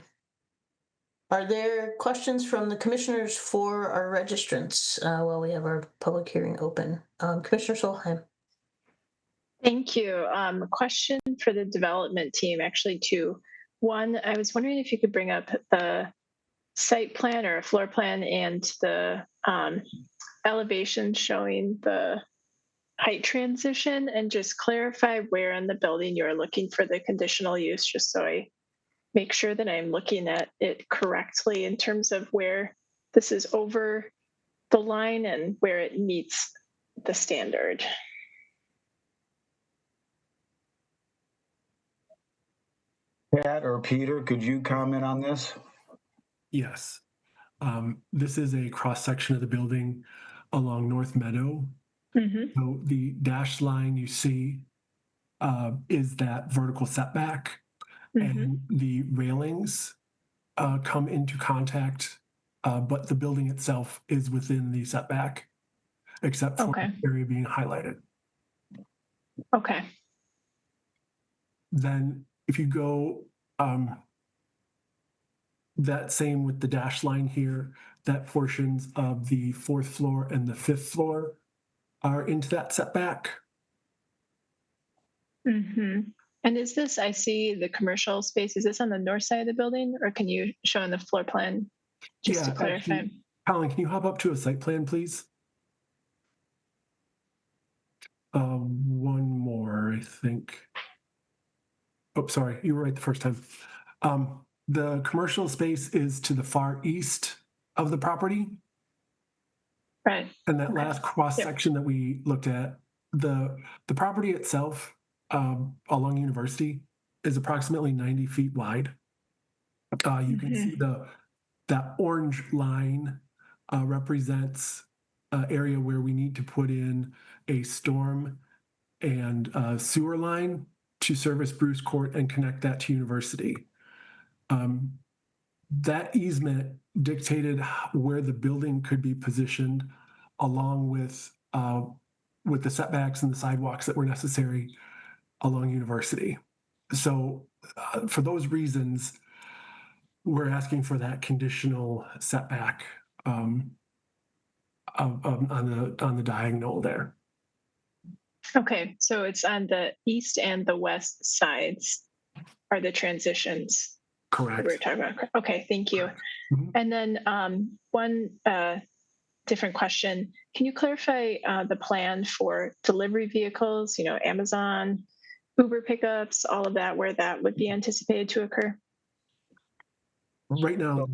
there questions from the commissioners for our registrants while we have our public hearing open? Commissioner Solheim. Thank you. A question for the development team, actually two. One, I was wondering if you could bring up the site plan or a floor plan and the elevation showing the height transition, and just clarify where in the building you're looking for the conditional use, just so I make sure that I'm looking at it correctly in terms of where this is over the line and where it meets the standard. Pat or Peter, could you comment on this? Yes. This is a cross-section of the building along North Meadow. So the dashed line you see is that vertical setback, and the railings come into contact, but the building itself is within the setback, except for the area being highlighted. Okay. Then if you go that same with the dash line here, that portions of the 4th floor and the 5th floor are into that setback. Mm-hmm. And is this, I see the commercial space, is this on the north side of the building, or can you show on the floor plan just to clarify? Actually, Colin, can you hop up to a site plan, please? One more, I think. Oh, sorry, you were right the first time. The commercial space is to the far east of the property. Right. And that last cross section that we looked at, the property itself along University is approximately 90 feet wide. You can see that orange line represents an area where we need to put in a storm and sewer line to service Bruce Court and connect that to University. That easement dictated where the building could be positioned, along with the setbacks and the sidewalks that were necessary along University. So for those reasons, we're asking for that conditional setback on the diagonal there. Okay, so it's on the east and the west sides are the transitions. Correct. That we were talking about. Okay, thank you. Mm-hmm. And then one different question. Can you clarify the plan for delivery vehicles, Amazon, Uber pickups, all of that, where that would be anticipated to occur? Right now,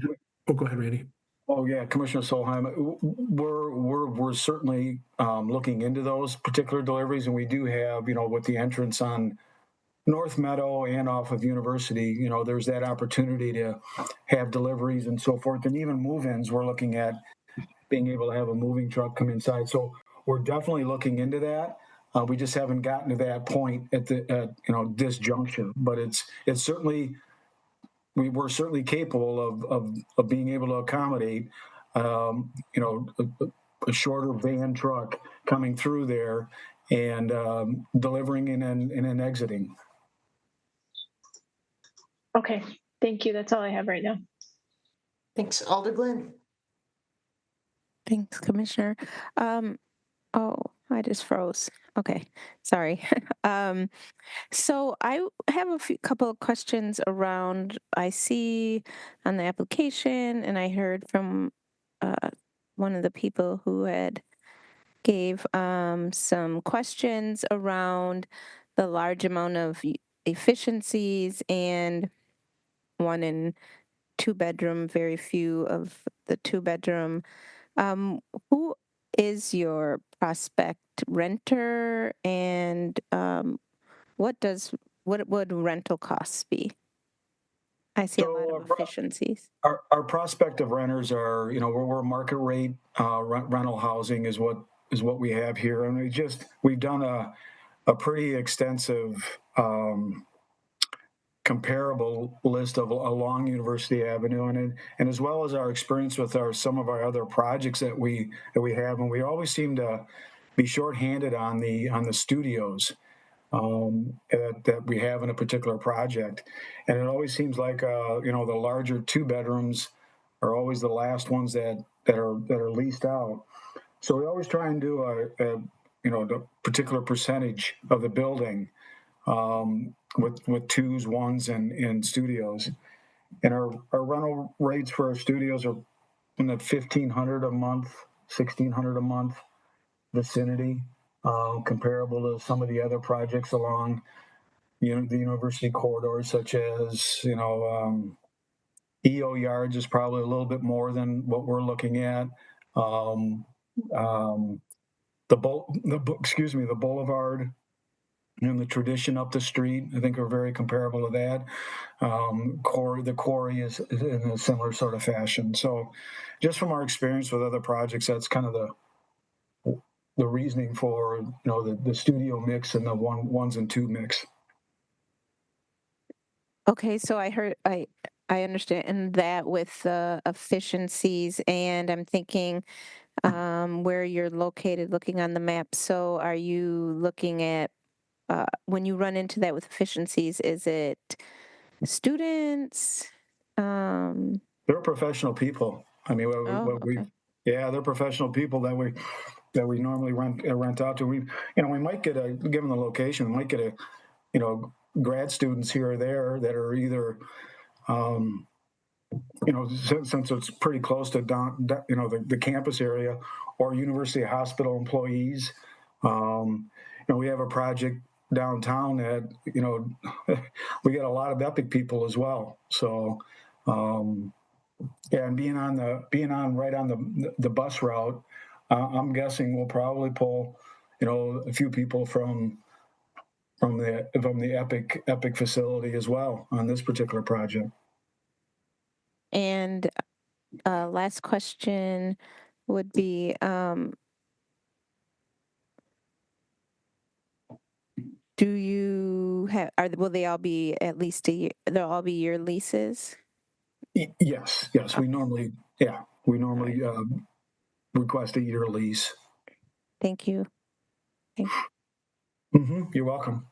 go ahead, Randy. Oh yeah, Commissioner Solheim, we're certainly looking into those particular deliveries, and we do have, with the entrance on North Meadow and off of University, there's that opportunity to have deliveries and so forth, and even move-ins. We're looking at being able to have a moving truck come inside, so we're definitely looking into that. We just haven't gotten to that point at this juncture, but it's certainly. We're certainly capable of being able to accommodate, a shorter van truck coming through there and delivering and then exiting. Okay, thank you. That's all I have right now. Thanks, Alder Glenn. Thanks, Commissioner. Oh, I just froze. Okay, sorry. So I have a couple of questions around, I see on the application, and I heard from one of the people who had gave some questions around the large amount of efficiencies and 1 and 2 bedroom, very few of the 2 bedroom. Who is your prospect renter, and what would rental costs be? I see a lot of efficiencies. Our prospective renters are, we're market rate rental housing is what we have here, and we've done a pretty extensive comparable list of along University Avenue, and as well as our experience with some of our other projects that we have, and we always seem to be shorthanded on the studios that we have in a particular project, and it always seems like the larger 2 bedrooms are always the last ones that are leased out. So we always try and do the particular percentage of the building with 2s, 1s, and studios. And our rental rates for our studios are in the $1,500 a month, $1,600 a month vicinity, comparable to some of the other projects along the university corridor, such as EO Yards is probably a little bit more than what we're looking at. The Boulevard and the Tradition up the street, I think, are very comparable to that. The Quarry is in a similar sort of fashion. So, just from our experience with other projects, that's kind of the reasoning for the studio mix and the 1s and 2 mix. Okay, so I understand, and that with the efficiencies, and I'm thinking where you're located, looking on the map. So are you looking at when you run into that with efficiencies, is it students? They're professional people. I mean, Okay. yeah, they're professional people that we normally rent out to. We might get given the location, we might get grad students here or there that are either, since it's pretty close to the campus area, or University Hospital employees. We have a project downtown that, we got a lot of Epic people as well. So, yeah, and being right on the bus route, I'm guessing we'll probably pull, a few people from the Epic facility as well on this particular project. And last question would be, do you have, will they all be at least a year? They'll all be year leases? Yes. Okay. We normally request a year lease. Thank you. You're welcome.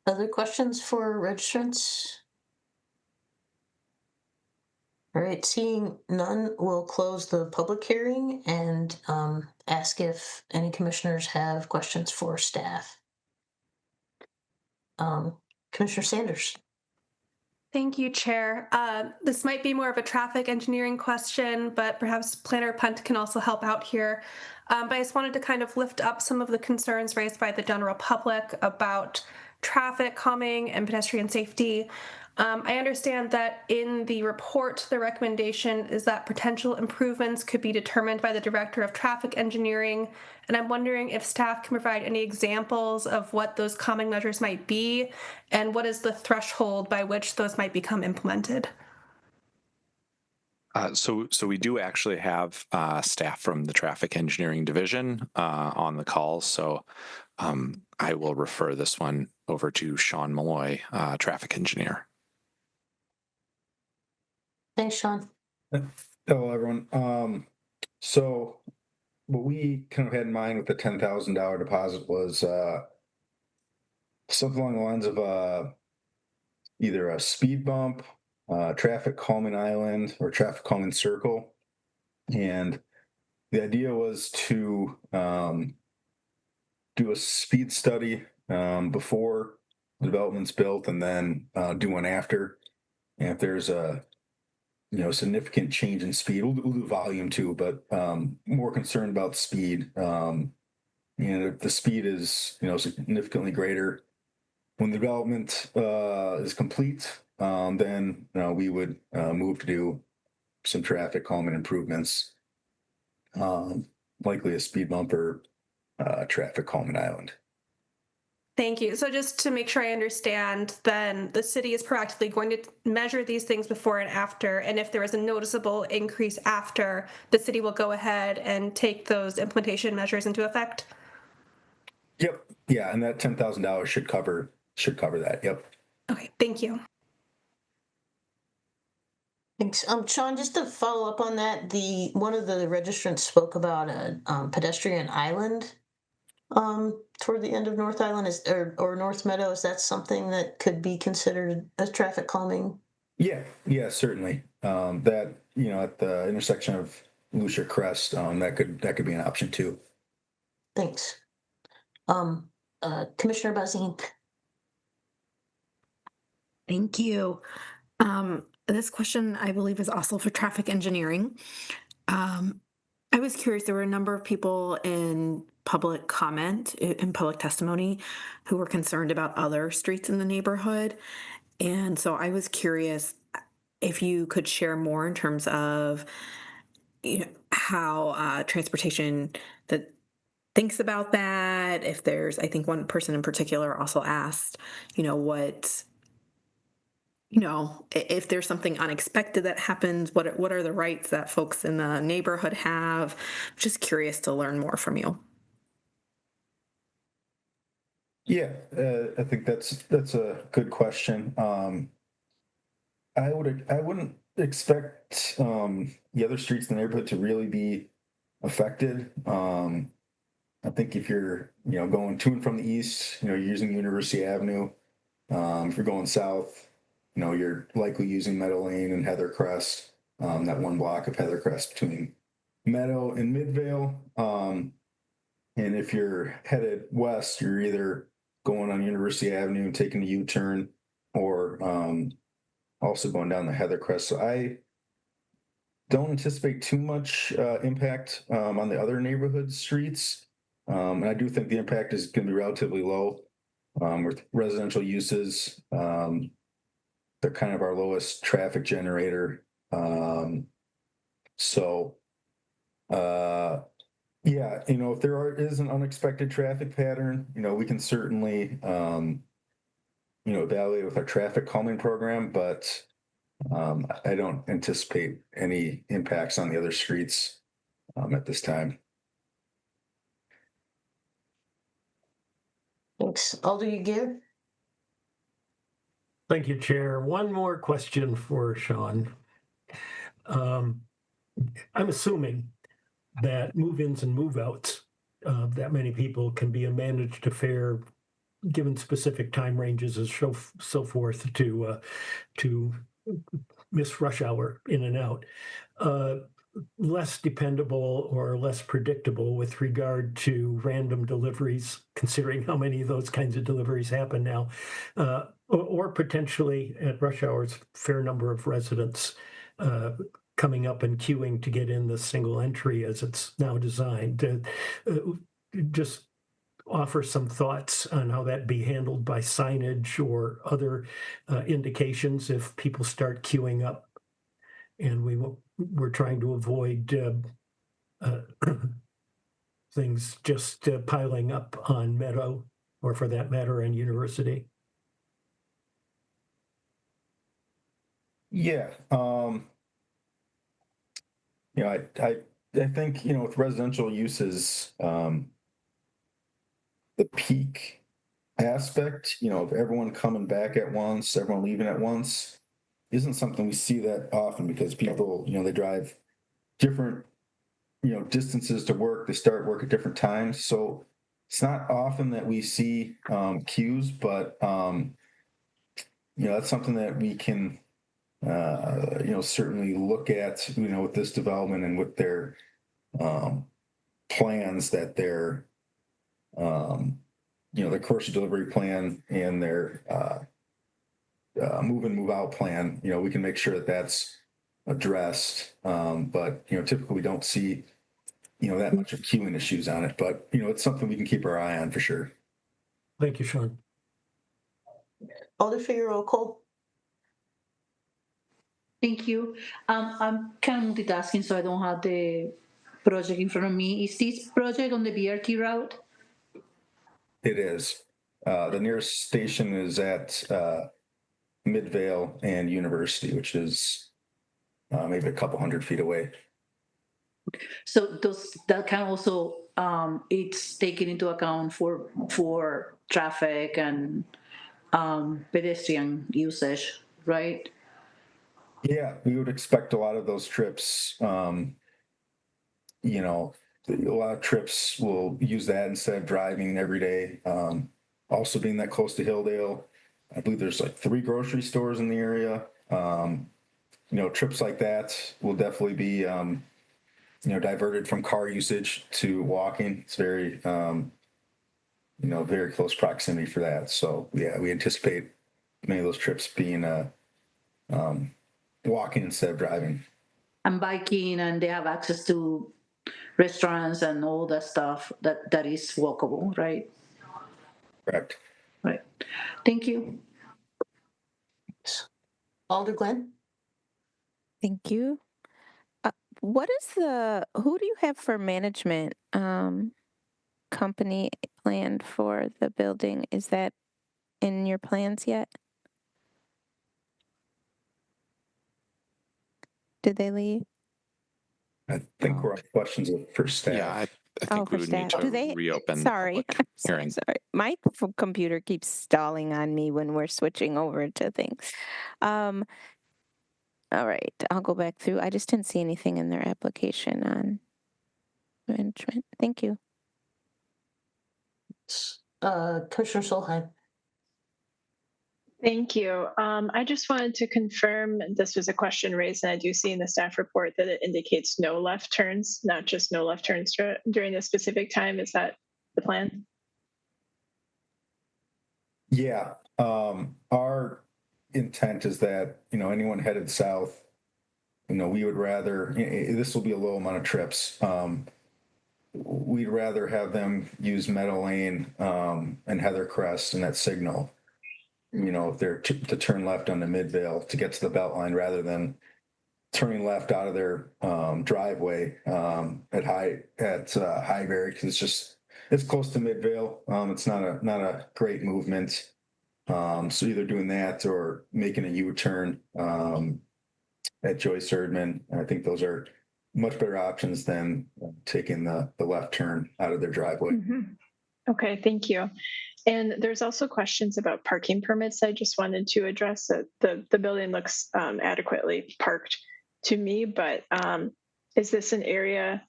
Other questions for registrants? All right, seeing none, we'll close the public hearing and ask if any commissioners have questions for staff. Commissioner Sanders. Thank you, Chair. This might be more of a traffic engineering question, but perhaps Planner Punt can also help out here. But I just wanted to kind of lift up some of the concerns raised by the general public about traffic calming and pedestrian safety. I understand that in the report, the recommendation is that potential improvements could be determined by the Director of Traffic Engineering, and I'm wondering if staff can provide any examples of what those calming measures might be, and what is the threshold by which those might become implemented. So we do actually have staff from the Traffic Engineering Division on the call. So I will refer this one over to Sean Malloy, Traffic Engineer. Thanks, Sean. Hello, everyone. So what we kind of had in mind with the $10,000 deposit was something along the lines of either a speed bump, traffic calming island, or traffic calming circle. And the idea was to do a speed study before the development's built, and then do one after. And if there's a significant change in speed, we'll do volume too, but more concerned about speed. And if the speed is significantly greater when the development is complete, then we would move to do some traffic calming improvements, likely a speed bump or traffic calming island. Thank you. So just to make sure I understand, then the city is proactively going to measure these things before and after, and if there is a noticeable increase after, the city will go ahead and take those implementation measures into effect? Yep. Yeah, and that $10,000 should cover that. Yep. Okay, thank you. Thanks. Sean, just to follow up on that, one of the registrants spoke about a pedestrian island toward the end of North Island or North Meadow. Is that something that could be considered as traffic calming? Yeah, certainly. That at the intersection of Lucia Crest, that could be an option too. Thanks. Commissioner Bazine. Thank you. This question, I believe, is also for traffic engineering. I was curious, there were a number of people in public comment, in public testimony, who were concerned about other streets in the neighborhood. And so I was curious if you could share more in terms of how transportation that thinks about that. If there's, I think one person in particular also asked, if there's something unexpected that happens, what are the rights that folks in the neighborhood have? Just curious to learn more from you. Yeah, I think that's a good question. I wouldn't expect the other streets in the neighborhood to really be affected. I think if you're, going to and from the east, you're using University Avenue. If you're going south, you're likely using Meadow Lane and Heather Crest, that one block of Heather Crest between Meadow and Midvale. And if you're headed west, you're either going on University Avenue and taking a U-turn, or also going down the Heather Crest. So I don't anticipate too much impact on the other neighborhood streets. And I do think the impact is going to be relatively low with residential uses. They're kind of our lowest traffic generator. So, yeah, if is an unexpected traffic pattern, we can certainly, evaluate with our traffic calming program, but I don't anticipate any impacts on the other streets at this time. Thanks. Alder, you give? Thank you, Chair. One more question for Sean. I'm assuming that move-ins and move-outs, that many people, can be managed to fare, given specific time ranges and so forth, to miss rush hour in and out, less dependable or less predictable with regard to random deliveries, considering how many of those kinds of deliveries happen now, or potentially at rush hours, fair number of residents coming up and queuing to get in the single entry as it's now designed. Just offer some thoughts on how that be handled by signage or other indications if people start queuing up. And we're trying to avoid things just piling up on Meadow, or for that matter, on University. Yeah. I think, with residential uses, the peak aspect, of everyone coming back at once, everyone leaving at once, isn't something we see that often, because people, they drive different, distances to work. They start work at different times. So it's not often that we see queues, but, that's something that we can, certainly look at, with this development and with their plans that their, their commercial delivery plan and their move in, move out plan, we can make sure that that's addressed. But, typically we don't see, that much of queuing issues on it, but, it's something we can keep our eye on for sure. Thank you, Sean. Alder Figueroa Cole. Thank you. I'm kind of multitasking, so I don't have the project in front of me. Is this project on the BRT route? It is. The nearest station is at Midvale and University, which is maybe a couple 100 feet away. So that can also it's taken into account for traffic and pedestrian usage, right? Yeah, we would expect a lot of those trips. A lot of trips will use that instead of driving every day. Also, being that close to Hilldale, I believe there's like 3 grocery stores in the area. Trips like that will definitely be, diverted from car usage to walking. It's very, very close proximity for that. So yeah, we anticipate many of those trips being walking instead of driving. And biking, and they have access to restaurants and all that stuff that is walkable, right? Correct. Right. Thank you. Alder Glenn. Thank you. Who do you have for management company planned for the building? Is that in your plans yet? Did they leave? I think we're on questions for staff. Yeah, I think we would need to reopen Sorry. public hearing. Sorry. My computer keeps stalling on me when we're switching over to things. All right, I'll go back through. I just didn't see anything in their application on management. Thank you. Commissioner Solheim. Thank you. I just wanted to confirm this was a question raised, and I do see in the staff report that it indicates no left turns, not just no left turns during a specific time. Is that the plan? Yeah. Our intent is that, anyone headed south, we would rather, this will be a low amount of trips. We'd rather have them use Meadow Lane and Heather Crest and that signal, if they're to turn left on the Midvale to get to the Beltline rather than turning left out of their driveway at Highbury, because it's close to Midvale. It's not a great movement. So either doing that or making a U-turn at Joyce Erdman. I think those are much better options than taking the left turn out of their driveway. Mm-hmm. Okay, thank you. And there's also questions about parking permits. I just wanted to address that the building looks adequately parked to me, but is this an area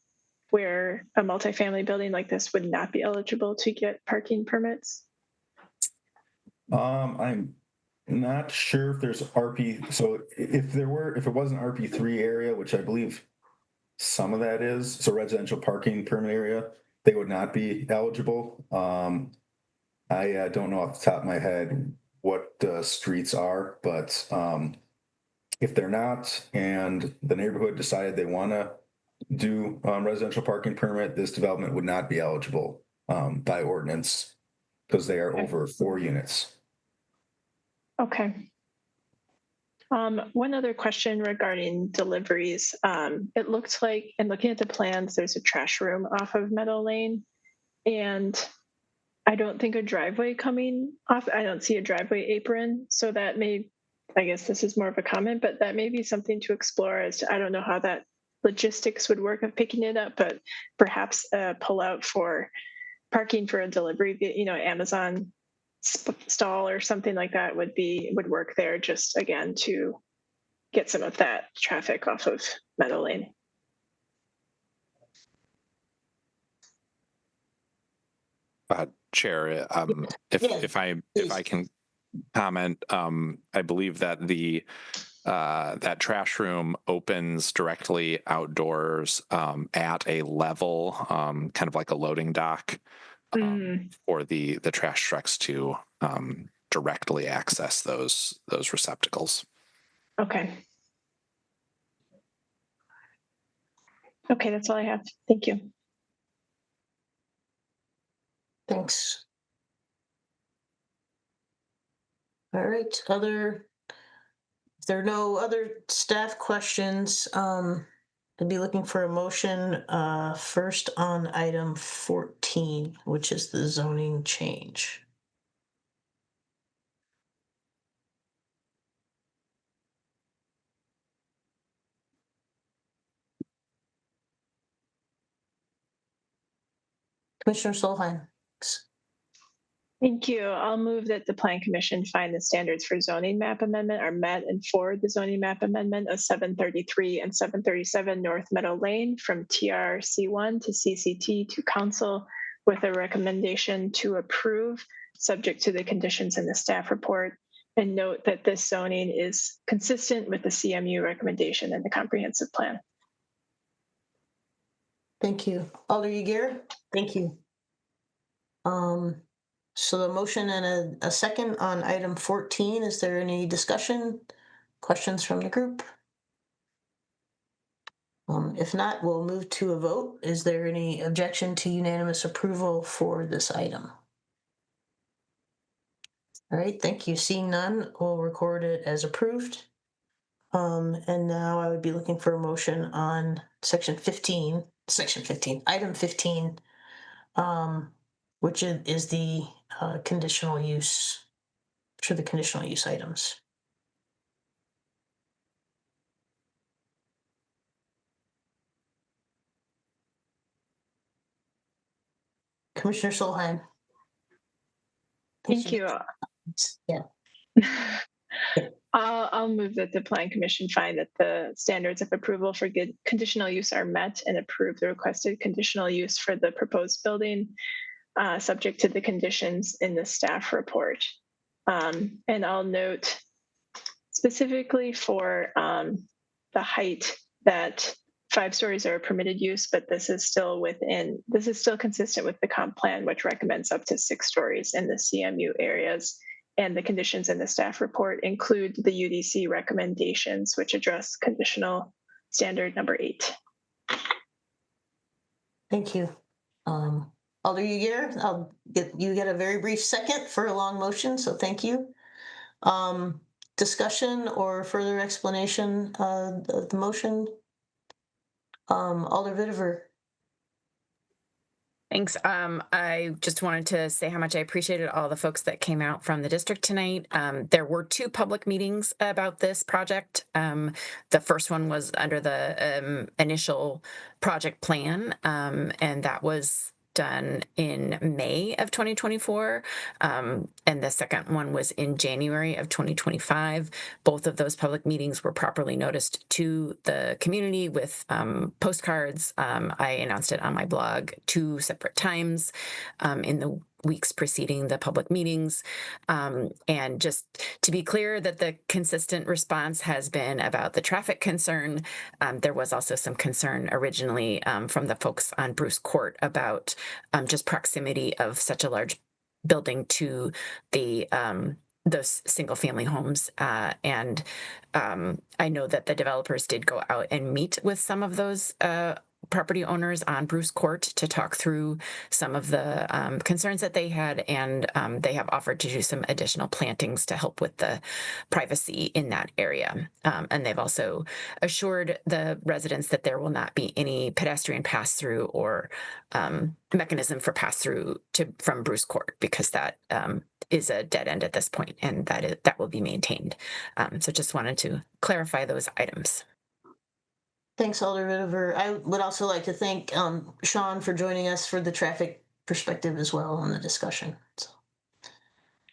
where a multifamily building like this would not be eligible to get parking permits? I'm not sure if there's RP. So if it was an RP3 area, which I believe some of that is, so residential parking permit area, they would not be eligible. I don't know off the top of my head what streets are, but if they're not, and the neighborhood decided they want to do residential parking permit, this development would not be eligible by ordinance because they are over 4 units. Okay. One other question regarding deliveries. It looked like, in looking at the plans, there's a trash room off of Meadow Lane, and I don't think a driveway coming off. I don't see a driveway apron, so that may, I guess this is more of a comment, but that may be something to explore as to, I don't know how that logistics would work of picking it up, but perhaps a pull out for parking for a delivery, Amazon stall or something like that would work there, just again to get some of that traffic off of Meadow Lane. Chair, if I can comment, I believe that that trash room opens directly outdoors at a level, kind of like a loading dock, for the trash trucks to directly access those receptacles. Okay. Okay, that's all I have. Thank you. Thanks. All right. If there are no other staff questions, I'd be looking for a motion first on item 14, which is the zoning change. Commissioner Solheim. Thank you. I'll move that the Plan Commission find the standards for zoning map amendment are met and forward the zoning map amendment of 733 and 737 North Meadow Lane from TRC1 to CCT to Council with a recommendation to approve, subject to the conditions in the staff report, and note that this zoning is consistent with the CMU recommendation and the comprehensive plan. Thank you. Alder Yeager? Thank you. So the motion and a second on item 14. Is there any discussion? Questions from the group? If not, we'll move to a vote. Is there any objection to unanimous approval for this item? All right, thank you. Seeing none, we'll record it as approved. And now I would be looking for a motion on item 15, which is the conditional use, for the conditional use items. Commissioner Solheim. Thank you. Yeah. I'll move that the Plan Commission find that the standards of approval for good conditional use are met and approve the requested conditional use for the proposed building subject to the conditions in the staff report. And I'll note specifically for the height that 5 stories are a permitted use, but this is still consistent with the comp plan, which recommends up to 6 stories in the CMU areas. And the conditions in the staff report include the UDC recommendations, which address conditional standard number 8. Thank you. Alder Uyghur, you get a very brief second for a long motion, so thank you. Discussion or further explanation of the motion? Alder Vitiver. Thanks. I just wanted to say how much I appreciated all the folks that came out from the district tonight. There were 2 public meetings about this project. The first one was under the initial project plan, and that was done in May of 2024, and the second one was in January of 2025. Both of those public meetings were properly noticed to the community with postcards. I announced it on my blog 2 separate times in the weeks preceding the public meetings. And just to be clear that the consistent response has been about the traffic concern. There was also some concern originally from the folks on Bruce Court about just proximity of such a large building to those single family homes. And I know that the developers did go out and meet with some of those property owners on Bruce Court to talk through some of the concerns that they had, and they have offered to do some additional plantings to help with the privacy in that area. And they've also assured the residents that there will not be any pedestrian pass-through or mechanism for pass-through from Bruce Court, because that is a dead end at this point, and that will be maintained. So just wanted to clarify those items. Thanks, Alder Vitiver. I would also like to thank Sean for joining us for the traffic perspective as well on the discussion. So,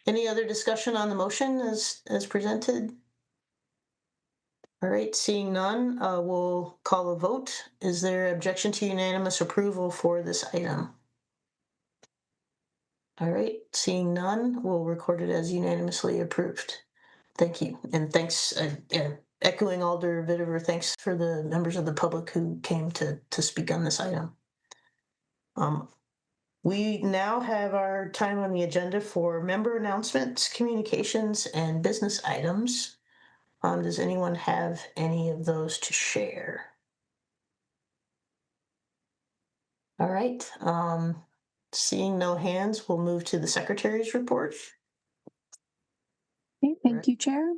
any other discussion on the motion as presented? All right, seeing none, we'll call a vote. Is there objection to unanimous approval for this item? All right, seeing none, we'll record it as unanimously approved. Thank you, and thanks. Echoing Alder Vitiver, thanks for the members of the public who came to speak on this item. We now have our time on the agenda for member announcements, communications, and business items. Does anyone have any of those to share? All right. Seeing no hands, we'll move to the secretary's report. Okay, thank you, Chair.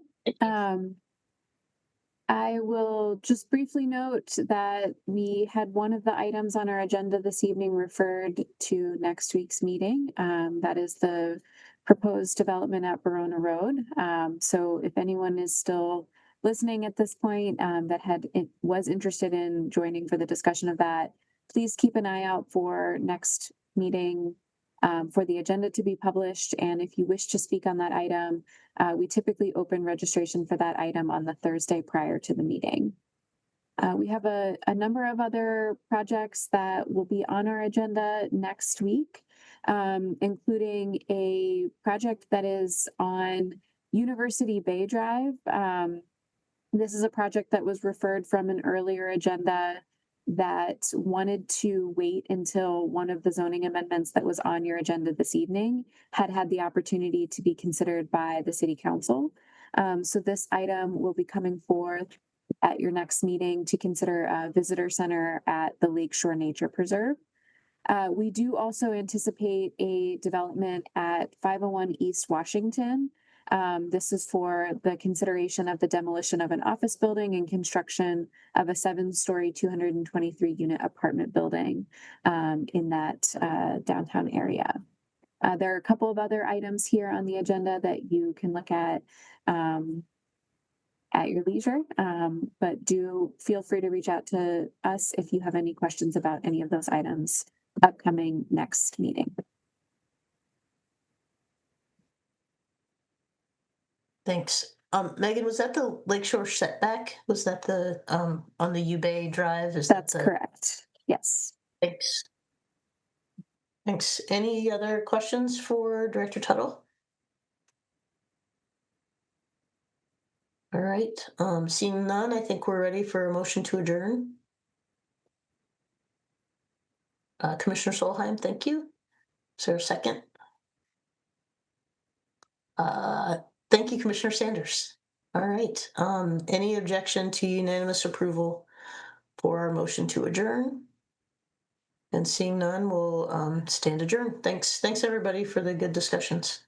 I will just briefly note that we had one of the items on our agenda this evening referred to next week's meeting. That is the proposed development at Verona Road. So if anyone is still listening at this point was interested in joining for the discussion of that, please keep an eye out for next meeting for the agenda to be published. And if you wish to speak on that item, we typically open registration for that item on the Thursday prior to the meeting. We have a number of other projects that will be on our agenda next week, including a project that is on University Bay Drive. This is a project that was referred from an earlier agenda that wanted to wait until one of the zoning amendments that was on your agenda this evening had the opportunity to be considered by the City Council. So this item will be coming forth at your next meeting to consider a visitor center at the Lakeshore Nature Preserve. We do also anticipate a development at 501 East Washington. This is for the consideration of the demolition of an office building and construction of a 7-story, 223-unit apartment building in that downtown area. There are a couple of other items here on the agenda that you can look at your leisure, but do feel free to reach out to us if you have any questions about any of those items upcoming next meeting. Thanks. Megan, was that the Lakeshore setback? Was that the on the U Bay Drive? That's correct. Yes. Thanks. Thanks. Any other questions for Director Tuttle? All right, seeing none, I think we're ready for a motion to adjourn. Commissioner Solheim, thank you. Is there a second? Thank you, Commissioner Sanders. All right, any objection to unanimous approval for our motion to adjourn? And seeing none, we'll stand adjourned. Thanks everybody for the good discussions.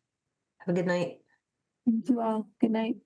Have a good night. Thank you all. Good night.